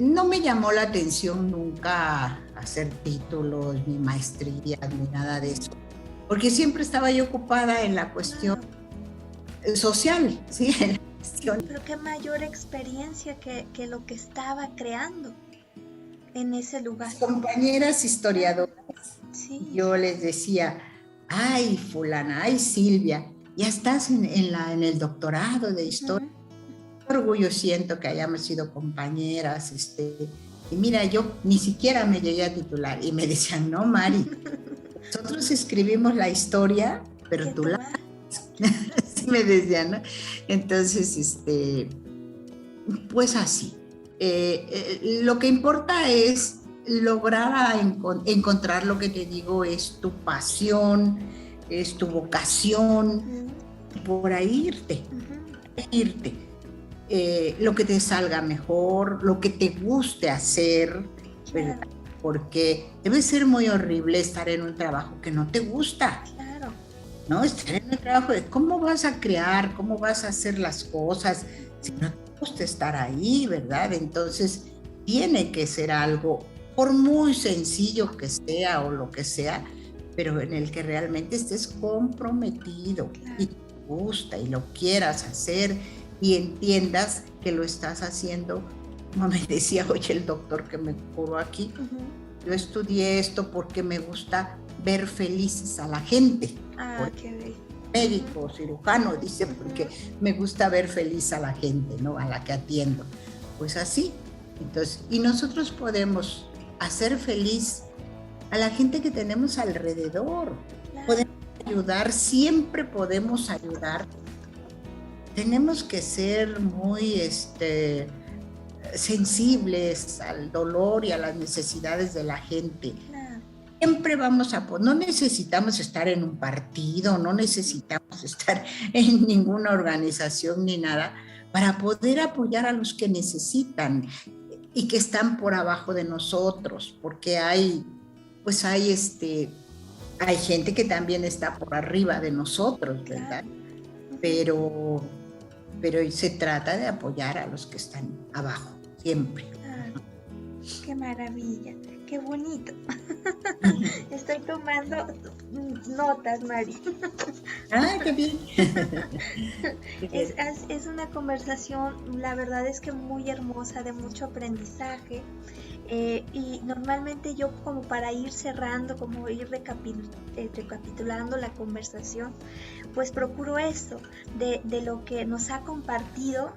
[SPEAKER 2] No me llamó la atención nunca hacer títulos, ni maestrías, ni nada de eso, porque siempre estaba yo ocupada en la cuestión social, ¿sí? En la cuestión.
[SPEAKER 1] Pero qué mayor experiencia que lo que estaba creando en ese lugar.
[SPEAKER 2] Mis compañeras historiadoras,
[SPEAKER 1] sí.
[SPEAKER 2] Yo les decía, ay, fulana, ay, Silvia, ya estás en el doctorado de historia. Qué orgullo siento que hayamos sido compañeras, y mira, yo ni siquiera me llegué a titular, y me decían, no, Mari, nosotros escribimos la historia, pero tú la... Así me decían, ¿no? Entonces, pues así. Lo que importa es lograr encontrar lo que te digo, es tu pasión, es tu vocación, por ahí irte. Lo que te salga mejor, lo que te guste hacer, ¿verdad? Porque debe ser muy horrible estar en un trabajo que no te gusta.
[SPEAKER 1] Claro.
[SPEAKER 2] ¿No? Estar en un trabajo de cómo vas a crear, cómo vas a hacer las cosas, si no te gusta estar ahí, ¿verdad? Entonces, tiene que ser algo, por muy sencillo que sea o lo que sea, pero en el que realmente estés comprometido y te gusta y lo quieras hacer y entiendas que lo estás haciendo. Como me decía hoy el doctor que me curó aquí, yo estudié esto porque me gusta ver felices a la gente.
[SPEAKER 1] Qué bien.
[SPEAKER 2] Médico, cirujano, dice, porque me gusta ver feliz a la gente, ¿no? A la que atiendo. Pues así. Entonces, y nosotros podemos hacer feliz a la gente que tenemos alrededor. Claro. Podemos ayudar, siempre podemos ayudar. Tenemos que ser muy sensibles al dolor y a las necesidades de la gente. Claro. Siempre no necesitamos estar en un partido, no necesitamos estar en ninguna organización ni nada para poder apoyar a los que necesitan y que están por abajo de nosotros, porque hay gente que también está por arriba de nosotros, ¿verdad? Pero se trata de apoyar a los que están abajo, siempre.
[SPEAKER 1] ¡Qué maravilla! ¡Qué bonito! Estoy tomando notas, Mari.
[SPEAKER 2] ¡Qué bien!
[SPEAKER 1] Es una conversación, la verdad es que muy hermosa, de mucho aprendizaje. Y normalmente yo, como para ir cerrando, como ir recapitulando la conversación, pues procuro esto, de lo que nos ha compartido.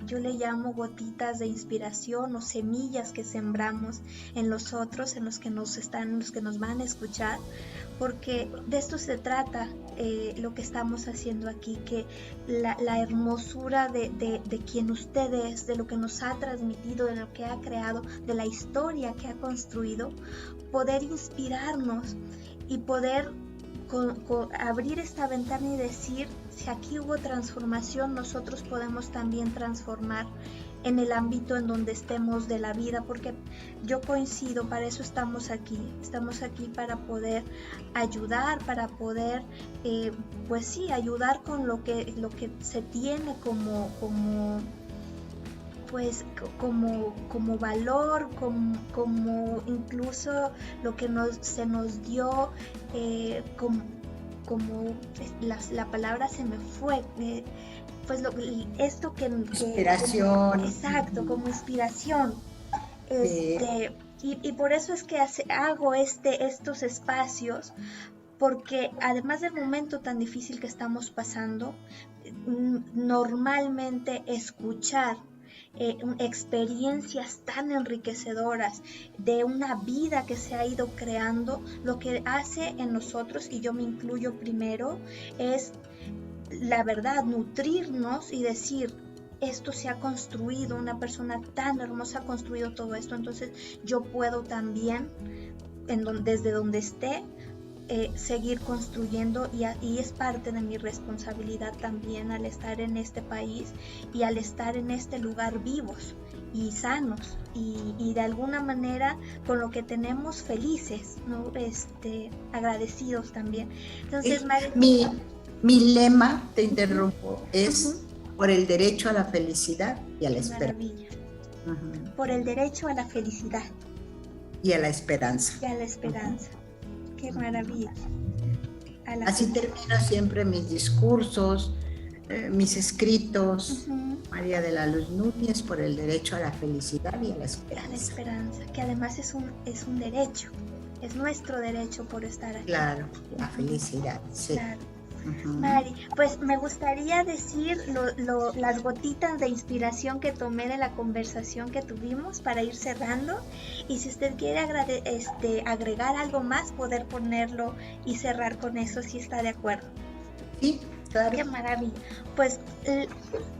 [SPEAKER 1] Yo le llamo gotitas de inspiración o semillas que sembramos en los otros, en los que nos van a escuchar, porque de esto se trata lo que estamos haciendo aquí, que la hermosura de quien usted es, de lo que nos ha transmitido, de lo que ha creado, de la historia que ha construido, poder inspirarnos y poder abrir esta ventana y decir, si aquí hubo transformación, nosotros podemos también transformar en el ámbito en donde estemos de la vida, porque yo coincido, para eso estamos aquí para poder ayudar, para poder, pues sí, ayudar con lo que se tiene como valor, como incluso lo que se nos dio, la palabra se me fue, pues esto que
[SPEAKER 2] inspiración.
[SPEAKER 1] Exacto, como inspiración. Y por eso es que hago estos espacios, porque además del momento tan difícil que estamos pasando, normalmente escuchar experiencias tan enriquecedoras de una vida que se ha ido creando, lo que hace en nosotros, y yo me incluyo primero, es la verdad, nutrirnos y decir, esto se ha construido, una persona tan hermosa ha construido todo esto, entonces yo puedo también, desde donde esté, seguir construyendo, y es parte de mi responsabilidad también al estar en este país y al estar en este lugar vivos y sanos y de alguna manera con lo que tenemos felices, ¿no? Agradecidos también. Entonces,
[SPEAKER 2] mi lema, te interrumpo, es por el derecho a la felicidad y a la esperanza.
[SPEAKER 1] Maravilla. Por el derecho a la felicidad.
[SPEAKER 2] Y a la esperanza.
[SPEAKER 1] Y a la esperanza. Qué maravilla.
[SPEAKER 2] Así termino siempre mis discursos, mis escritos. María de la Luz Núñez, por el derecho a la felicidad y a la esperanza.
[SPEAKER 1] A la esperanza, que además es un derecho, es nuestro derecho por estar aquí.
[SPEAKER 2] Claro, la felicidad, sí.
[SPEAKER 1] Claro. Mari, pues me gustaría decir las gotitas de inspiración que tomé de la conversación que tuvimos para ir cerrando, y si usted quiere agregar algo más, poder ponerlo y cerrar con eso, si está de acuerdo.
[SPEAKER 2] Sí, claro.
[SPEAKER 1] Qué maravilla. Pues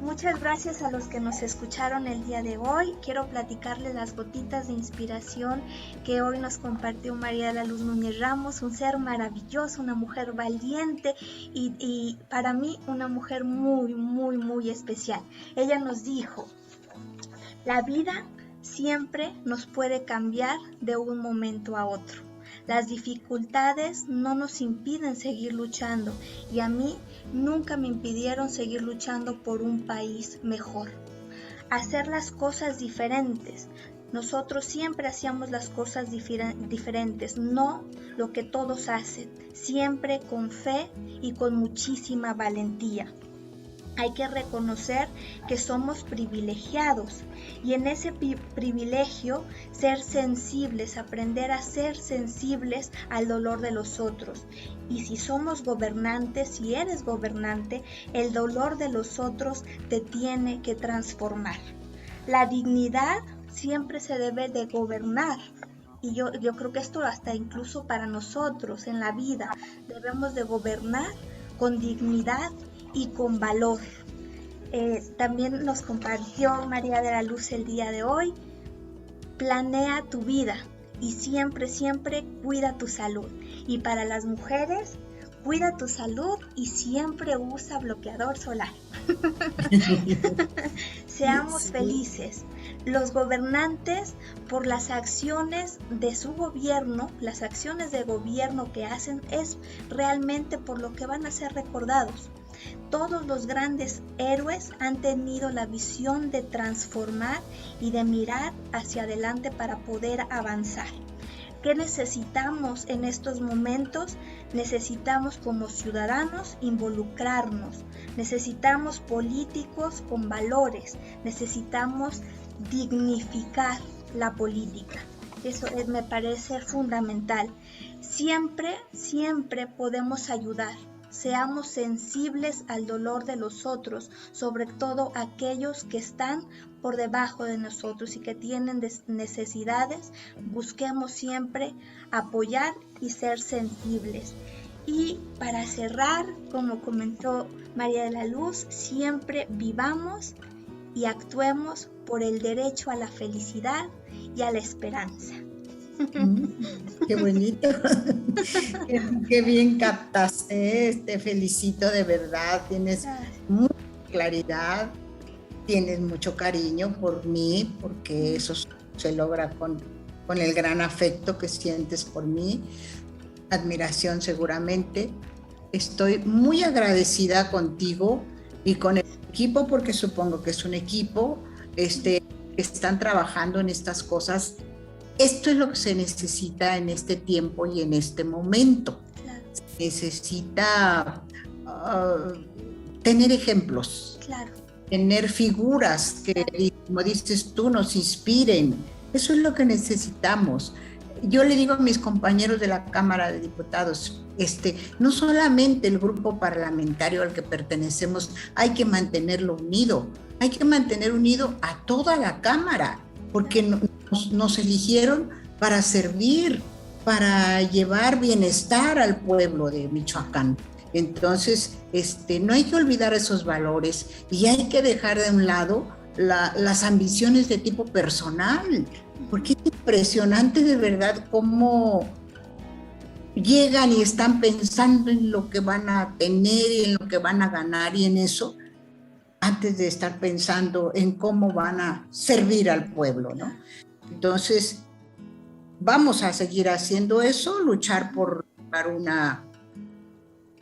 [SPEAKER 1] muchas gracias a los que nos escucharon el día de hoy. Quiero platicarles las gotitas de inspiración que hoy nos compartió María de la Luz Núñez Ramos, un ser maravilloso, una mujer valiente y para mí una mujer muy, muy, muy especial. Ella nos dijo, la vida siempre nos puede cambiar de un momento a otro. Las dificultades no nos impiden seguir luchando, y a mí nunca me impidieron seguir luchando por un país mejor. Hacer las cosas diferentes. Nosotros siempre hacíamos las cosas diferentes, no lo que todos hacen, siempre con fe y con muchísima valentía. Hay que reconocer que somos privilegiados, y en ese privilegio ser sensibles, aprender a ser sensibles al dolor de los otros. Y si somos gobernantes, si eres gobernante, el dolor de los otros te tiene que transformar. La dignidad siempre se debe de gobernar. Y yo creo que esto hasta incluso para nosotros en la vida debemos de gobernar con dignidad y con valor. También nos compartió María de la Luz el día de hoy, planea tu vida y siempre, siempre cuida tu salud. Y para las mujeres, cuida tu salud y siempre usa bloqueador solar. Seamos felices. Los gobernantes, por las acciones de su gobierno, las acciones de gobierno que hacen, es realmente por lo que van a ser recordados. Todos los grandes héroes han tenido la visión de transformar y de mirar hacia adelante para poder avanzar. ¿Qué necesitamos en estos momentos? Necesitamos como ciudadanos involucrarnos, necesitamos políticos con valores, necesitamos dignificar la política. Eso me parece fundamental. Siempre, siempre podemos ayudar. seamos sensibles al dolor de los otros, sobre todo aquellos que están por debajo de nosotros y que tienen necesidades. Busquemos siempre apoyar y ser sensibles. Y para cerrar, como comentó María de la Luz, siempre vivamos y actuemos por el derecho a la felicidad y a la esperanza.
[SPEAKER 2] Qué bonito. Qué bien captaste, te felicito de verdad, tienes mucha claridad, tienes mucho cariño por mí, porque eso se logra con el gran afecto que sientes por mí, admiración seguramente. Estoy muy agradecida contigo y con el equipo, porque supongo que es un equipo, que están trabajando en estas cosas. Esto es lo que se necesita en este tiempo y en este momento.
[SPEAKER 1] Claro.
[SPEAKER 2] Se necesita tener ejemplos,
[SPEAKER 1] claro.
[SPEAKER 2] tener figuras que, como dices tú, nos inspiren. Eso es lo que necesitamos. Yo le digo a mis compañeros de la Cámara de Diputados, no solamente el grupo parlamentario al que pertenecemos, hay que mantenerlo unido, hay que mantener unido a toda la Cámara, porque nos eligieron para servir, para llevar bienestar al pueblo de Michoacán. Entonces, no hay que olvidar esos valores y hay que dejar de un lado las ambiciones de tipo personal, porque es impresionante de verdad cómo llegan y están pensando en lo que van a tener y en lo que van a ganar y en eso, antes de estar pensando en cómo van a servir al pueblo, ¿no? Entonces, vamos a seguir haciendo eso, luchar por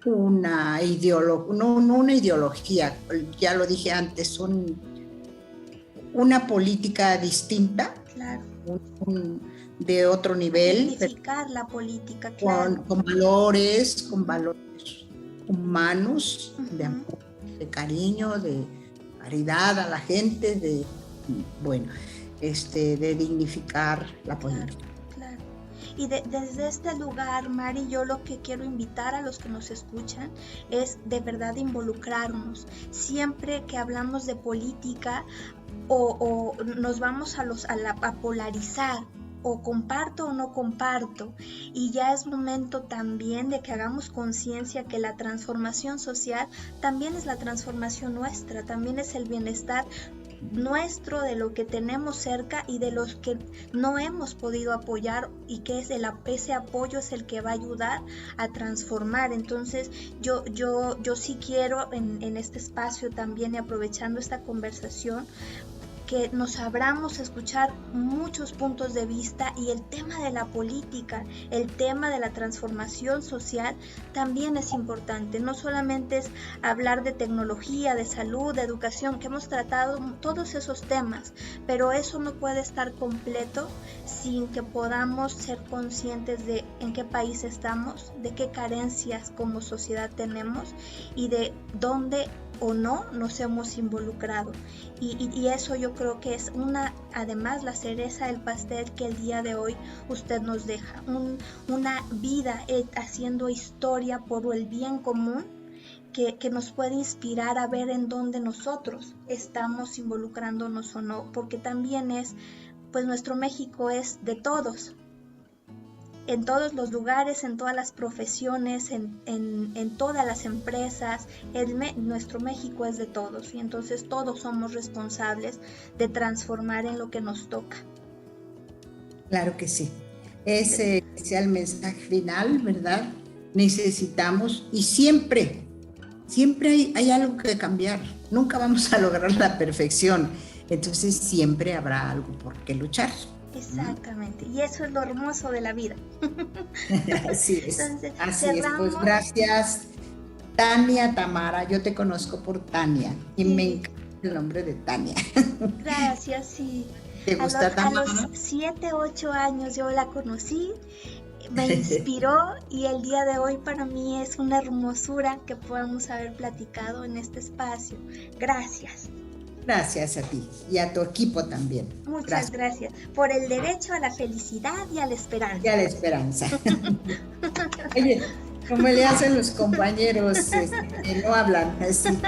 [SPEAKER 2] una ideología, no una ideología, ya lo dije antes, una política distinta,
[SPEAKER 1] claro.
[SPEAKER 2] De otro nivel.
[SPEAKER 1] Dignificar la política, claro.
[SPEAKER 2] Con valores humanos, de amor, de cariño, de caridad a la gente, de dignificar la política.
[SPEAKER 1] Claro. Y desde este lugar, Mari, yo lo que quiero invitar a los que nos escuchan es de verdad involucrarnos. Siempre que hablamos de política o nos vamos a polarizar, o comparto o no comparto, y ya es momento también de que hagamos conciencia que la transformación social también es la transformación nuestra, también es el bienestar nuestro, de lo que tenemos cerca y de los que no hemos podido apoyar, y que ese apoyo es el que va a ayudar a transformar. Entonces yo sí quiero en este espacio también, y aprovechando esta conversación, que nos abramos a escuchar muchos puntos de vista, y el tema de la política, el tema de la transformación social también es importante. No solamente es hablar de tecnología, de salud, de educación, que hemos tratado todos esos temas, pero eso no puede estar completo sin que podamos ser conscientes de en qué país estamos, de qué carencias como sociedad tenemos y de dónde o no nos hemos involucrado, y eso yo creo que es además la cereza del pastel que el día de hoy usted nos deja, una vida haciendo historia por el bien común, que nos puede inspirar a ver en dónde nosotros estamos involucrándonos o no, porque también pues nuestro México es de todos, en todos los lugares, en todas las profesiones, en todas las empresas. Nuestro México es de todos, y entonces todos somos responsables de transformar en lo que nos toca.
[SPEAKER 2] Claro que sí. Ese sea el mensaje final, ¿verdad? Necesitamos, y siempre hay algo que cambiar. Nunca vamos a lograr la perfección. Entonces siempre habrá algo por qué luchar.
[SPEAKER 1] Exactamente, y eso es lo hermoso de la vida.
[SPEAKER 2] Así es.
[SPEAKER 1] Entonces,
[SPEAKER 2] así es. Pues gracias, Tania Tamara. Yo te conozco por Tania y me encanta el nombre de Tania.
[SPEAKER 1] Gracias, sí.
[SPEAKER 2] ¿Te gusta Tamara?
[SPEAKER 1] A los 7, 8 años yo la conocí, me inspiró, y el día de hoy para mí es una hermosura que podamos haber platicado en este espacio. Gracias.
[SPEAKER 2] Gracias a ti y a tu equipo también.
[SPEAKER 1] Muchas gracias. Por el derecho a la felicidad y a la esperanza.
[SPEAKER 2] Y a la esperanza. Oye, Como le hacen los compañeros que no hablan, así.